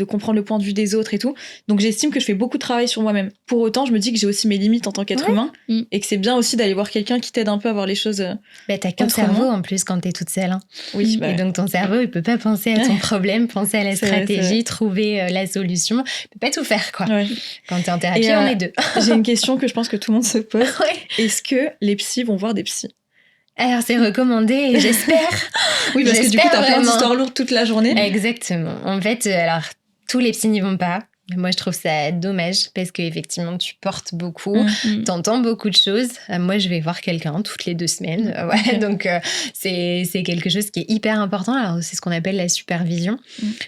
B: comprendre le point de vue des autres et tout. Donc j'estime que je fais beaucoup de travail sur moi-même. Pour autant, je me dis que j'ai aussi mes limites en tant qu'être humain, et que c'est bien aussi d'aller voir quelqu'un qui t'aide un peu à voir les choses.
C: T'as qu'un cerveau en plus quand t'es toute seule. Hein.
B: Oui.
C: Et donc ton cerveau, il peut pas penser à ton problème, penser à la stratégie, trouver la solution. Il peut pas tout faire, quoi. Quand t'es en thérapie, on est deux.
B: J'ai une question que je pense que tout le monde se pose. Est-ce que les psys vont voir des psys ?
C: Alors, c'est recommandé et j'espère.
B: Oui, parce que du coup, t'as plein
C: vraiment.
B: d'histoires lourdes toute la journée.
C: Exactement. En fait, alors, tous les psys n'y vont pas. Moi, je trouve ça dommage parce qu'effectivement, tu portes beaucoup, t'entends beaucoup de choses. Moi, je vais voir quelqu'un toutes les 2 semaines. Ouais,
B: Ok.
C: donc, c'est quelque chose qui est hyper important. Alors, c'est ce qu'on appelle la supervision.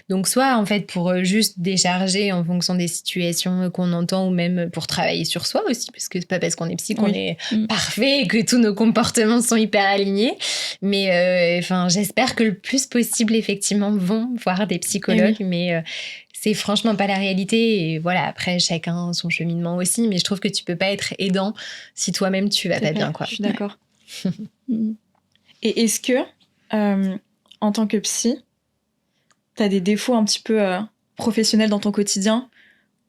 C: Donc, soit en fait pour juste décharger en fonction des situations qu'on entend ou même pour travailler sur soi aussi, parce que c'est pas parce qu'on est psy qu'on est parfait et que tous nos comportements sont hyper alignés. Mais enfin, j'espère que le plus possible, effectivement, vont voir des psychologues. Mais c'est franchement pas la réalité. Et voilà, après, chacun son cheminement aussi. Mais je trouve que tu peux pas être aidant si toi-même tu vas pas bien, quoi.
B: Je suis d'accord. Et est-ce que, en tant que psy, t'as des défauts un petit peu professionnels dans ton quotidien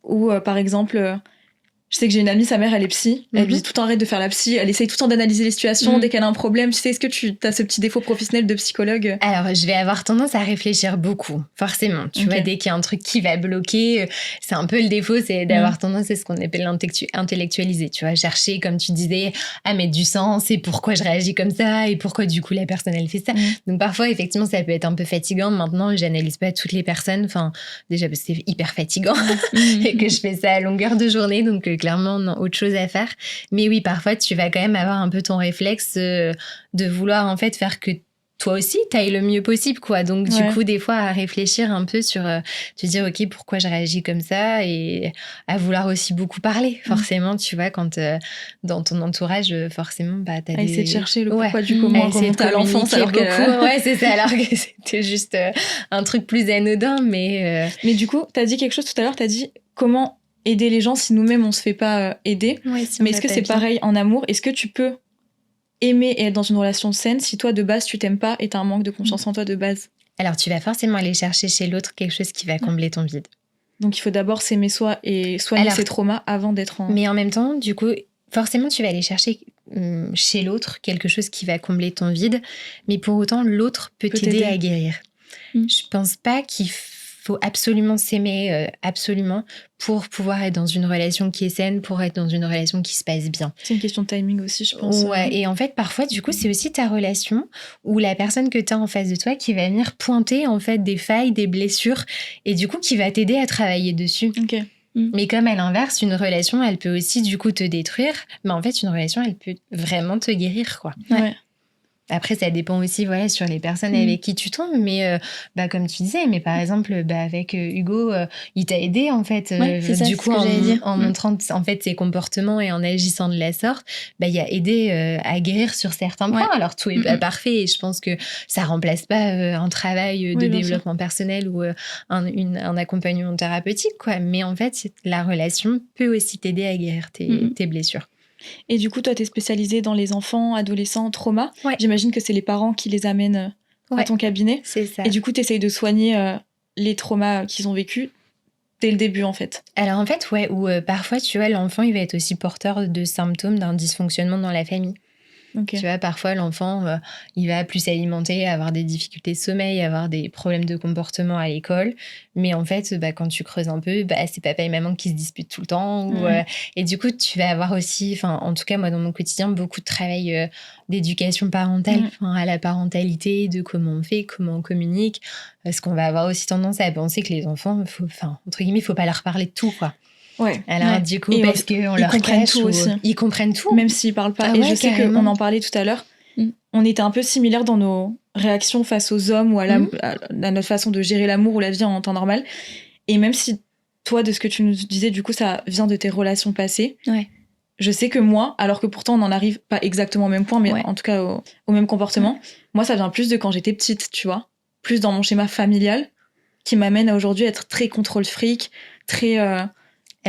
B: ou par exemple, je sais que j'ai une amie, sa mère, elle est psy. Elle lui dit tout le temps arrête de faire la psy. Elle essaye tout le temps d'analyser les situations dès qu'elle a un problème. Tu sais, est-ce que tu as ce petit défaut professionnel de psychologue?
C: Alors, je vais avoir tendance à réfléchir beaucoup, forcément. Tu vois, dès qu'il y a un truc qui va bloquer, c'est un peu le défaut, c'est d'avoir tendance à ce qu'on appelle intellectualiser. Tu vois, chercher, comme tu disais, à mettre du sens et pourquoi je réagis comme ça et pourquoi du coup la personne elle fait ça. Donc parfois, effectivement, ça peut être un peu fatigant. Maintenant, j'analyse pas toutes les personnes. Enfin, déjà parce que c'est hyper fatigant et que je fais ça à longueur de journée, donc clairement, non, autre chose à faire. Mais oui, parfois, tu vas quand même avoir un peu ton réflexe de vouloir en fait faire que toi aussi, t'ailles le mieux possible, quoi. Donc, du coup, des fois, à réfléchir un peu sur, te dire, OK, pourquoi je réagis comme ça et à vouloir aussi beaucoup parler. Forcément, tu vois, quand dans ton entourage, forcément, bah, t'as
B: essayer de chercher le pourquoi du comment, remonter à l'enfance alors
C: beaucoup. Ouais, c'est ça, alors que c'était juste un truc plus anodin, mais...
B: Mais du coup, t'as dit quelque chose tout à l'heure, t'as dit comment aider les gens si nous-mêmes on se fait pas aider.
C: Si
B: mais est-ce que c'est pareil en amour? Est-ce que tu peux aimer et être dans une relation saine si toi de base tu t'aimes pas et t'as un manque de confiance en toi de base?
C: Alors tu vas forcément aller chercher chez l'autre quelque chose qui va combler ton vide.
B: Donc il faut d'abord s'aimer soi et soigner ses traumas avant d'être en...
C: Mais en même temps, du coup, forcément tu vas aller chercher chez l'autre quelque chose qui va combler ton vide, mais pour autant l'autre peut t'aider à guérir. Je pense pas qu'il faut absolument s'aimer, absolument, pour pouvoir être dans une relation qui est saine, pour être dans une relation qui se passe bien.
B: C'est une question de timing aussi, je pense.
C: Ouais, et en fait, parfois, du coup, c'est aussi ta relation ou la personne que tu as en face de toi qui va venir pointer, en fait, des failles, des blessures, et du coup, qui va t'aider à travailler dessus.
B: Ok.
C: Mais comme à l'inverse, une relation, elle peut aussi, du coup, te détruire, mais en fait, une relation, elle peut vraiment te guérir, quoi.
B: Ouais.
C: Après, ça dépend aussi voilà, sur les personnes avec qui tu tombes. Mais comme tu disais, mais par exemple, avec Hugo, il t'a aidé en fait.
A: C'est ça,
C: du coup, en montrant en fait ses comportements et en agissant de la sorte, il a aidé à guérir sur certains points. Alors, tout est pas parfait et je pense que ça remplace pas un travail de développement personnel ou un accompagnement thérapeutique, quoi. Mais en fait, la relation peut aussi t'aider à guérir tes blessures.
B: Et du coup, toi, t'es spécialisée dans les enfants, adolescents, traumas.
C: Ouais.
B: J'imagine que c'est les parents qui les amènent à ton cabinet.
C: C'est ça.
B: Et du coup, t'essayes de soigner les traumas qu'ils ont vécus dès le début, en fait.
C: Alors, en fait, ouais, ou parfois, tu vois, l'enfant, il va être aussi porteur de symptômes d'un dysfonctionnement dans la famille.
B: Okay.
C: Tu vois, parfois, l'enfant, il va plus s'alimenter, avoir des difficultés de sommeil, avoir des problèmes de comportement à l'école. Mais en fait, quand tu creuses un peu, c'est papa et maman qui se disputent tout le temps. Et du coup, tu vas avoir aussi, en tout cas, moi, dans mon quotidien, beaucoup de travail d'éducation parentale, à la parentalité, de comment on fait, comment on communique. Parce qu'on va avoir aussi tendance à penser que les enfants, entre guillemets, il ne faut pas leur parler de tout, quoi.
B: Ouais.
C: Alors, du coup, parce qu'on leur cache
B: tout aussi.
C: Ils comprennent tout.
B: Même s'ils parlent pas. Et je sais qu'on en parlait tout à l'heure. On était un peu similaires dans nos réactions face aux hommes ou à notre façon de gérer l'amour ou la vie en temps normal. Et même si toi, de ce que tu nous disais, du coup, ça vient de tes relations passées.
A: Ouais.
B: Je sais que moi, alors que pourtant on n'en arrive pas exactement au même point, mais en tout cas au même comportement, moi, ça vient plus de quand j'étais petite, tu vois. Plus dans mon schéma familial, qui m'amène à aujourd'hui être très contrôle fric, très...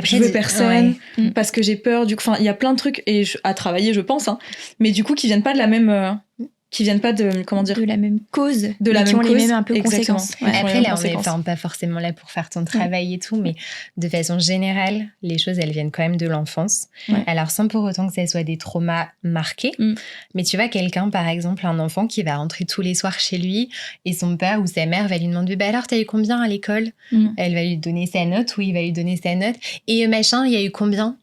B: je veux personne parce que j'ai peur. Du coup, il y a plein de trucs à travailler, je pense, mais du coup, qui viennent pas de la même, qui viennent pas de
A: de la même cause,
B: de la même cause,
A: les mêmes un peu conséquences.
C: Après, là, on est pas forcément là pour faire ton travail et tout, mais de façon générale, les choses, elles viennent quand même de l'enfance. Alors, sans pour autant que ça soit des traumas marqués, mais tu vois, quelqu'un, par exemple, un enfant qui va rentrer tous les soirs chez lui et son père ou sa mère va lui demander alors, t'as eu combien à l'école? Elle va lui donner sa note, il va lui donner sa note. Et machin, il y a eu combien?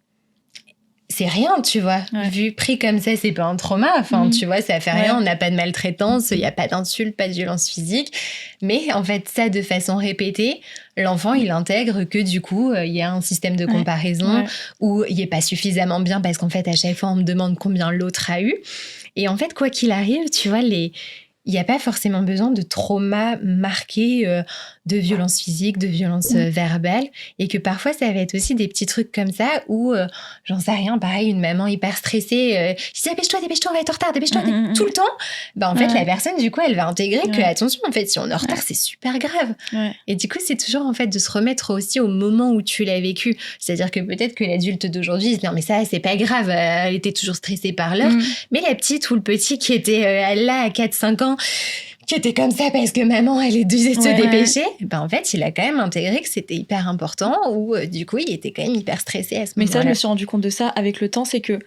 C: c'est rien, tu vois. Vu pris comme ça, c'est pas un trauma. Enfin, tu vois, ça fait rien. On n'a pas de maltraitance, il y a pas d'insulte, pas de violence physique. Mais en fait, ça, de façon répétée, l'enfant, il intègre que du coup, il y a un système de comparaison où il est pas suffisamment bien parce qu'en fait, à chaque fois, on me demande combien l'autre a eu. Et en fait, quoi qu'il arrive, tu vois, il n'y a pas forcément besoin de trauma marqué de violence physique, de violence verbale. Et que parfois, ça va être aussi des petits trucs comme ça où, j'en sais rien, pareil, une maman hyper stressée, qui dit dépêche-toi, on va être en retard, dépêche-toi, tout le temps. Bah, en fait, la personne, du coup, elle va intégrer que, attention, en fait, si on est en retard, c'est super grave. Et du coup, c'est toujours, en fait, de se remettre aussi au moment où tu l'as vécu. C'est-à-dire que peut-être que l'adulte d'aujourd'hui, il se dit non, mais ça, c'est pas grave, elle était toujours stressée par l'heure. Mais la petite ou le petit qui était là à 4-5 ans, qui était comme ça parce que maman, elle disait de se dépêcher, ben en fait, il a quand même intégré que c'était hyper important ou du coup, il était quand même hyper stressé à ce moment-là.
B: Mais ça, je me suis rendu compte de ça avec le temps, c'est que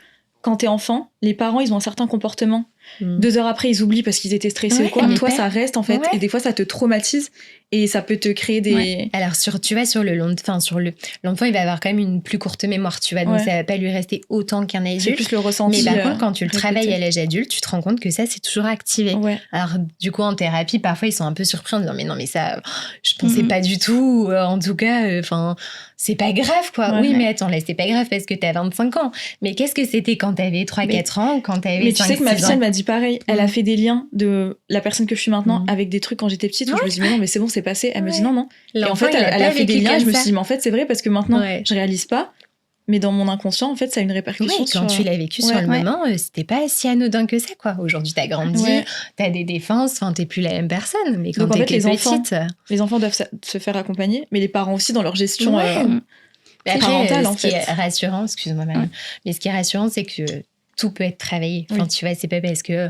B: quand t'es enfant, les parents, ils ont un certain comportement. 2 heures après, ils oublient parce qu'ils étaient stressés ou quoi. Toi, ça reste en fait. Et des fois, ça te traumatise et ça peut te créer des...
C: Alors, tu vois, sur le long... Enfin, l'enfant, il va avoir quand même une plus courte mémoire, tu vois. Donc, ça va pas lui rester autant qu'un adulte.
B: C'est plus le ressenti.
C: Mais par contre, quand tu le travailles à l'âge adulte, tu te rends compte que ça, c'est toujours activé. Alors, du coup, en thérapie, parfois, ils sont un peu surpris en disant mais non, mais ça, je pensais pas du tout. En tout cas, enfin, c'est pas grave, quoi. Mais attends, là, c'est pas grave parce que t'as 25 ans. Mais qu'est-ce que c'était quand t'avais 3-4 ans, quand t'avais 5-6 ans?
B: Mais tu sais que ma fille, elle m'a dit pareil. Elle a fait des liens de la personne que je suis maintenant avec des trucs quand j'étais petite où je me dis mais non, mais c'est bon, c'est passé. Elle me dit non. Et en fait, elle a fait des liens. Je me suis dit mais en fait, c'est vrai parce que maintenant, je réalise pas. Mais dans mon inconscient, en fait, ça a une répercussion
C: quand tu l'as vécu sur le moment, c'était pas si anodin que ça, quoi. Aujourd'hui, t'as grandi, t'as des défenses, enfin, t'es plus la même personne. Mais quand t'es petite...
B: Les enfants doivent se faire accompagner, mais les parents aussi dans leur gestion
C: parentale, en fait. Ce qui est rassurant, excuse-moi, Marianne, mais ce qui est rassurant, c'est que tout peut être travaillé. Enfin, tu vois, c'est pas parce que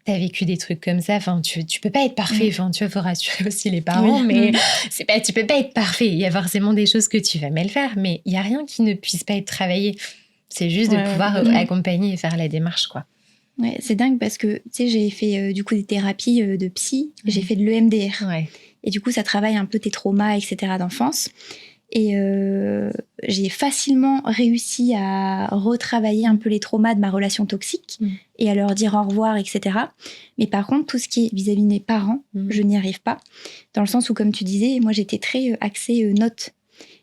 C: t'as vécu des trucs comme ça. Enfin, tu peux pas être parfait. Enfin, tu vois, faut rassurer aussi les parents, mais c'est pas, tu peux pas être parfait. Il y a forcément des choses que tu vas mal faire, mais il y a rien qui ne puisse pas être travaillé. C'est juste de pouvoir accompagner et faire la démarche, quoi.
A: Ouais, c'est dingue parce que, tu sais, j'ai fait du coup des thérapies de psy. J'ai fait de l'EMDR. Et du coup, ça travaille un peu tes traumas, etc. d'enfance. Et j'ai facilement réussi à retravailler un peu les traumas de ma relation toxique et à leur dire au revoir, etc. Mais par contre, tout ce qui est vis-à-vis de mes parents, je n'y arrive pas. Dans le sens où, comme tu disais, moi, j'étais très axée note.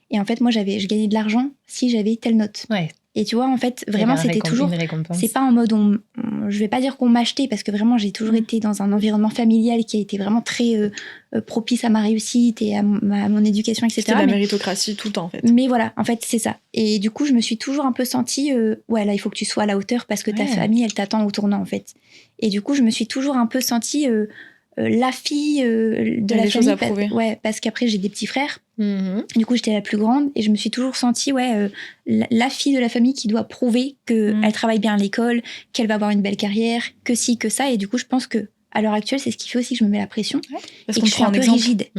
A: Et en fait, moi, je gagnais de l'argent si j'avais telle note. Et tu vois, en fait, vraiment, c'était toujours... C'est pas en mode... je vais pas dire qu'on m'achetait, parce que vraiment, j'ai toujours été dans un environnement familial qui a été vraiment très propice à ma réussite et à mon éducation, etc.
B: C'était la méritocratie tout le temps, en fait.
A: Mais voilà, en fait, c'est ça. Et du coup, je me suis toujours un peu sentie... ouais, là, il faut que tu sois à la hauteur, parce que ta famille, elle t'attend au tournant, en fait. Et du coup, je me suis toujours un peu sentie... la fille de la famille, parce qu'après j'ai des petits frères. Du coup j'étais la plus grande et je me suis toujours sentie la fille de la famille qui doit prouver qu'elle travaille bien à l'école, qu'elle va avoir une belle carrière, que ci, que ça. Et du coup je pense que à l'heure actuelle c'est ce qui fait aussi que je me mets la pression
B: parce
A: et
B: qu'on
A: que je suis un peu rigide.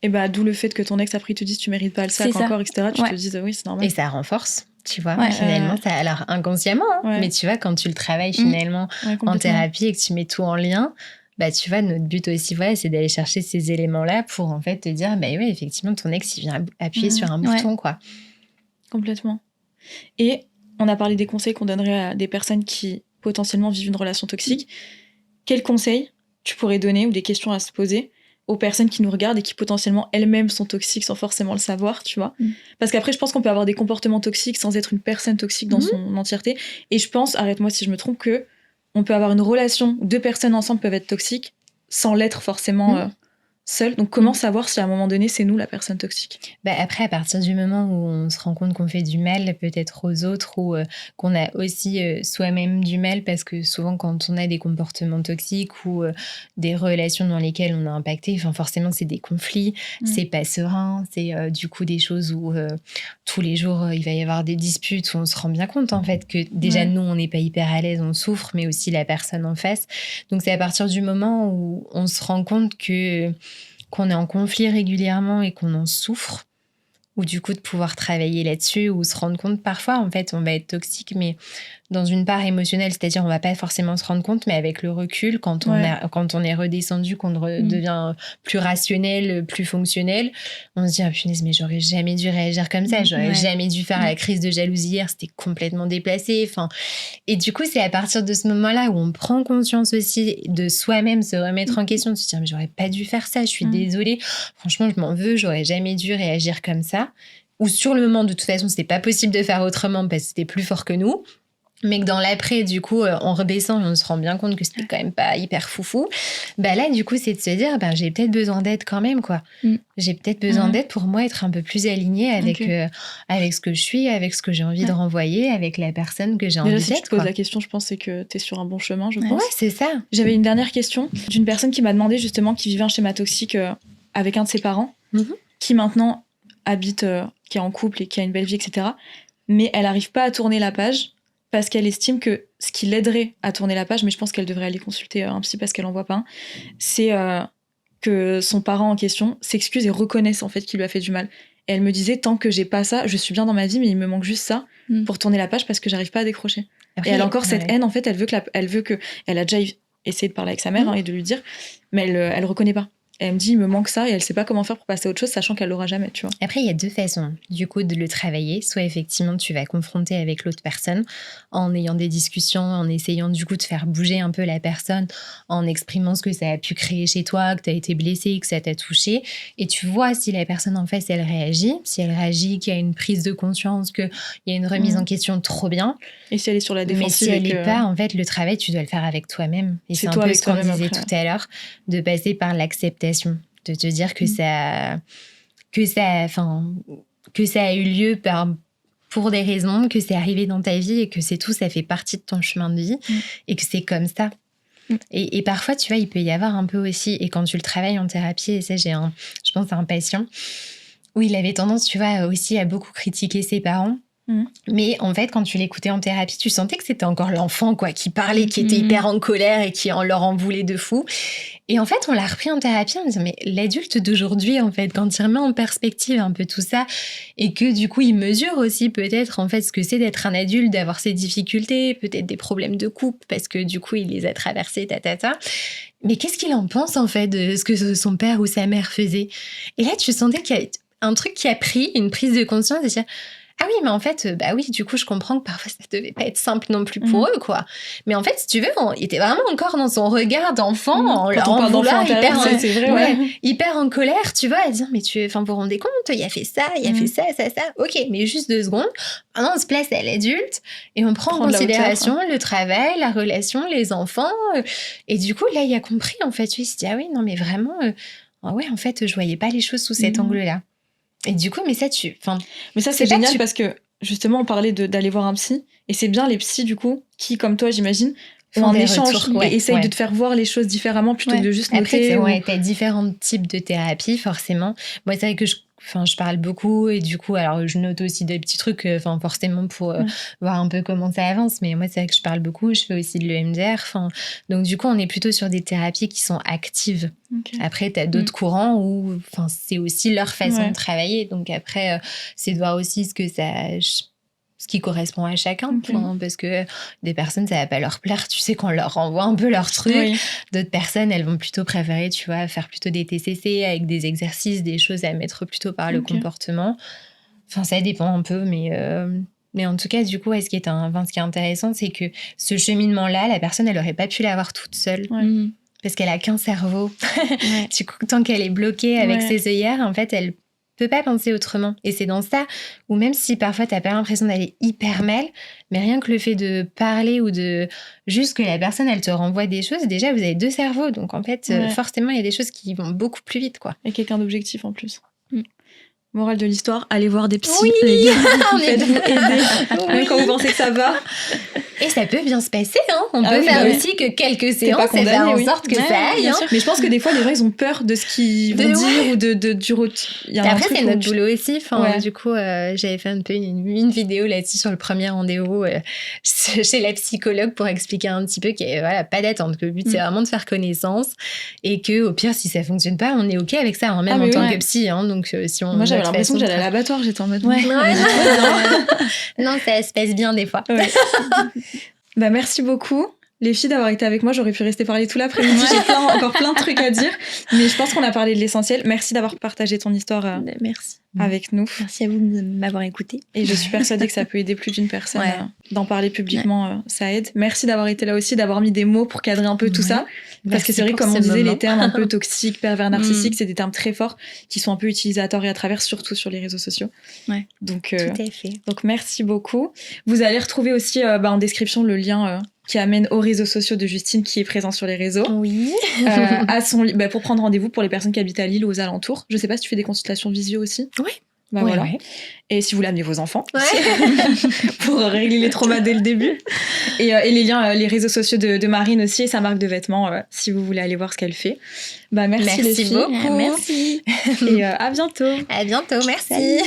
B: Et bah d'où le fait que ton ex après te dise tu mérites pas le sac encore, etc. Tu te dises oui c'est normal.
C: Et ça renforce. Tu vois, finalement, ça, alors inconsciemment, mais tu vois, quand tu le travailles finalement en thérapie et que tu mets tout en lien, bah, tu vois, notre but aussi, c'est d'aller chercher ces éléments-là pour en fait te dire, bah oui, effectivement, ton ex, il vient appuyer sur un bouton, quoi.
B: Complètement. Et on a parlé des conseils qu'on donnerait à des personnes qui potentiellement vivent une relation toxique. Quels conseils tu pourrais donner ou des questions à se poser aux personnes qui nous regardent et qui potentiellement elles-mêmes sont toxiques sans forcément le savoir, tu vois. Parce qu'après, je pense qu'on peut avoir des comportements toxiques sans être une personne toxique dans son entièreté. Et je pense, arrête-moi si je me trompe, que on peut avoir une relation où 2 personnes ensemble peuvent être toxiques sans l'être forcément seule. Donc comment savoir si à un moment donné c'est nous la personne toxique?
C: Bah après, à partir du moment où on se rend compte qu'on fait du mal peut-être aux autres ou qu'on a aussi soi-même du mal, parce que souvent quand on a des comportements toxiques ou des relations dans lesquelles on a impacté, forcément c'est des conflits, c'est pas serein, c'est du coup des choses où tous les jours il va y avoir des disputes, où on se rend bien compte en fait que déjà nous on n'est pas hyper à l'aise, on souffre, mais aussi la personne en face. Donc c'est à partir du moment où on se rend compte qu'on est en conflit régulièrement et qu'on en souffre, ou du coup de pouvoir travailler là-dessus ou se rendre compte parfois en fait on va être toxique, mais dans une part émotionnelle, c'est-à-dire on va pas forcément se rendre compte, mais avec le recul, quand on est redescendu, qu'on devient plus rationnel, plus fonctionnel, on se dit ah punaise, mais j'aurais jamais dû réagir comme ça, j'aurais jamais dû faire la crise de jalousie hier, c'était complètement déplacé. Enfin, et du coup c'est à partir de ce moment-là où on prend conscience aussi de soi-même, se remettre en question, de se dire mais j'aurais pas dû faire ça, je suis désolée, franchement je m'en veux, j'aurais jamais dû réagir comme ça. Ou sur le moment de toute façon c'était pas possible de faire autrement parce que c'était plus fort que nous. Mais que dans l'après, du coup, on redescend et on se rend bien compte que c'était quand même pas hyper foufou. Bah là, du coup, c'est de se dire, j'ai peut-être besoin d'aide quand même, quoi. J'ai peut-être besoin d'aide pour moi être un peu plus alignée avec, avec ce que je suis, avec ce que j'ai envie de renvoyer, avec la personne que j'ai envie d'être.
B: Si tu te poses la question, je pense c'est que t'es sur un bon chemin, je pense.
C: Ouais, c'est ça.
B: J'avais une dernière question d'une personne qui m'a demandé justement qui vivait un schéma toxique avec un de ses parents, qui maintenant habite, qui est en couple et qui a une belle vie, etc. Mais elle n'arrive pas à tourner la page parce qu'elle estime que ce qui l'aiderait à tourner la page, mais je pense qu'elle devrait aller consulter un psy parce qu'elle en voit pas un, c'est que son parent en question s'excuse et reconnaisse en fait qu'il lui a fait du mal. Et elle me disait, tant que j'ai pas ça, je suis bien dans ma vie, mais il me manque juste ça pour tourner la page parce que j'arrive pas à décrocher. Après, et elle a encore cette haine, en fait, elle a déjà essayé de parler avec sa mère et de lui dire, mais elle reconnaît pas. Et elle me dit, il me manque ça, et elle sait pas comment faire pour passer à autre chose, sachant qu'elle l'aura jamais, tu vois.
C: Après, il y a deux façons, du coup, de le travailler. Soit, effectivement, tu vas confronter avec l'autre personne en ayant des discussions, en essayant, du coup, de faire bouger un peu la personne, en exprimant ce que ça a pu créer chez toi, que tu as été blessé, que ça t'a touché. Et tu vois si la personne en face, elle réagit. Si elle réagit, qu'il y a une prise de conscience, qu'il y a une remise en question, trop bien.
B: Et si elle est sur la défensive.
C: Mais si elle n'est pas, en fait, le travail, tu dois le faire avec toi-même. Et c'est un peu ce qu'on disait tout à l'heure, de passer par l'acceptation. De te dire que ça a eu lieu pour des raisons, que c'est arrivé dans ta vie et que c'est tout, ça fait partie de ton chemin de vie et que c'est comme ça. Et parfois, tu vois, il peut y avoir un peu aussi, et quand tu le travailles en thérapie, et ça, je pense à un patient où il avait tendance, tu vois, aussi à beaucoup critiquer ses parents. Mais en fait, quand tu l'écoutais en thérapie, tu sentais que c'était encore l'enfant, quoi, qui parlait, qui était hyper en colère et qui leur en voulait de fou. Et en fait, on l'a repris en thérapie en disant, mais l'adulte d'aujourd'hui, en fait, quand il remet en perspective un peu tout ça, et que du coup, il mesure aussi peut-être, en fait, ce que c'est d'être un adulte, d'avoir ses difficultés, peut-être des problèmes de couple, parce que du coup, il les a traversés, Mais qu'est-ce qu'il en pense, en fait, de ce que son père ou sa mère faisait? Et là, tu sentais qu'il y a un truc qui a pris, une prise de conscience, et dire, ah oui, mais en fait, oui, du coup, je comprends que parfois, ça devait pas être simple non plus pour eux, quoi. Mais en fait, si tu veux, il était vraiment encore dans son regard d'enfant, en vouloir, hyper en colère, tu vois, à dire, mais vous vous rendez compte, il a fait ça, ça. Ok, mais juste 2 secondes. Maintenant, on se place à l'adulte et on prend en considération le travail, la relation, les enfants. Et du coup, là, il a compris, en fait. Il s'est dit, ah oui, non, mais vraiment, en fait, je voyais pas les choses sous cet angle-là. Et du coup, mais ça,
B: c'est génial parce que, justement, on parlait d'aller voir un psy. Et c'est bien les psys, du coup, qui, comme toi, j'imagine, font un échange et essayent de te faire voir les choses différemment plutôt que de juste noter.
C: Après, t'as différents types de thérapie, forcément. Moi, c'est vrai que je parle beaucoup et du coup, alors je note aussi des petits trucs, forcément pour voir un peu comment ça avance. Mais moi, c'est vrai que je parle beaucoup. Je fais aussi de l'EMDR. Donc, du coup, on est plutôt sur des thérapies qui sont actives. Okay. Après, tu as d'autres courants où c'est aussi leur façon de travailler. Donc, après, c'est de voir aussi ce qui correspond à chacun, parce que des personnes, ça va pas leur plaire, tu sais, qu'on leur renvoie un peu leur truc. D'autres personnes, elles vont plutôt préférer, tu vois, faire plutôt des TCC avec des exercices, des choses à mettre plutôt par le comportement. Ça dépend un peu, mais en tout cas, du coup, ce qui est intéressant, c'est que ce cheminement-là, la personne, elle aurait pas pu l'avoir toute seule. Parce qu'elle a qu'un cerveau. Du coup, tant qu'elle est bloquée avec ses œillères, en fait, elle peut pas penser autrement. Et c'est dans ça où même si parfois t'as pas l'impression d'aller hyper mal, mais rien que le fait de parler ou de juste que la personne elle te renvoie des choses, déjà vous avez 2 cerveaux, donc en fait forcément il y a des choses qui vont beaucoup plus vite, quoi.
B: Et quelqu'un d'objectif en plus. Morale de l'histoire, allez voir des psys.
C: Oui,
B: les gars, faites-vous aider. Même quand vous pensez que ça va.
C: Et ça peut bien se passer, hein. On peut faire aussi que quelques séances et faire en sorte que ça aille. Hein.
B: Mais je pense que des fois, les gens, ils ont peur de ce qu'ils vont dire ou du
C: Après, c'est notre boulot aussi. Du coup, j'avais fait un peu une vidéo là-dessus sur le premier rendez-vous chez la psychologue pour expliquer un petit peu qu'il n'y a pas d'attente. Que le but, c'est vraiment de faire connaissance et que, au pire, si ça fonctionne pas, on est OK avec ça, hein, même en tant que psy. Hein, donc, si on
B: Moi, j'avais l'impression que j'allais à l'abattoir, j'étais en mode...
C: Non, ça se passe bien des fois.
B: Merci beaucoup. Les filles, d'avoir été avec moi, j'aurais pu rester parler tout l'après-midi. J'ai encore plein de trucs à dire, mais je pense qu'on a parlé de l'essentiel. Merci d'avoir partagé ton histoire
A: Merci.
B: avec nous.
A: Merci à vous de m'avoir écouté.
B: Et je suis persuadée que ça peut aider plus d'une personne d'en parler publiquement, ça aide. Merci d'avoir été là aussi, d'avoir mis des mots pour cadrer un peu tout ça. Parce que c'est vrai que comme on disait, les termes un peu toxiques, pervers, narcissiques, c'est des termes très forts qui sont un peu utilisés à tort et à travers, surtout sur les réseaux sociaux.
A: Ouais.
B: Donc,
A: tout à fait.
B: Donc merci beaucoup. Vous allez retrouver aussi en description le lien qui amène aux réseaux sociaux de Justine, qui est présent sur les réseaux.
A: Oui.
B: À son pour prendre rendez-vous pour les personnes qui habitent à Lille ou aux alentours. Je sais pas si tu fais des consultations visio aussi.
C: Oui.
B: Voilà.
C: Ouais.
B: Et si vous voulez amener vos enfants pour régler les traumas dès le début. Et les liens, les réseaux sociaux de Marine aussi et sa marque de vêtements, si vous voulez aller voir ce qu'elle fait. Merci les filles.
C: Beaucoup.
A: Merci.
B: Et à bientôt.
C: À bientôt, merci.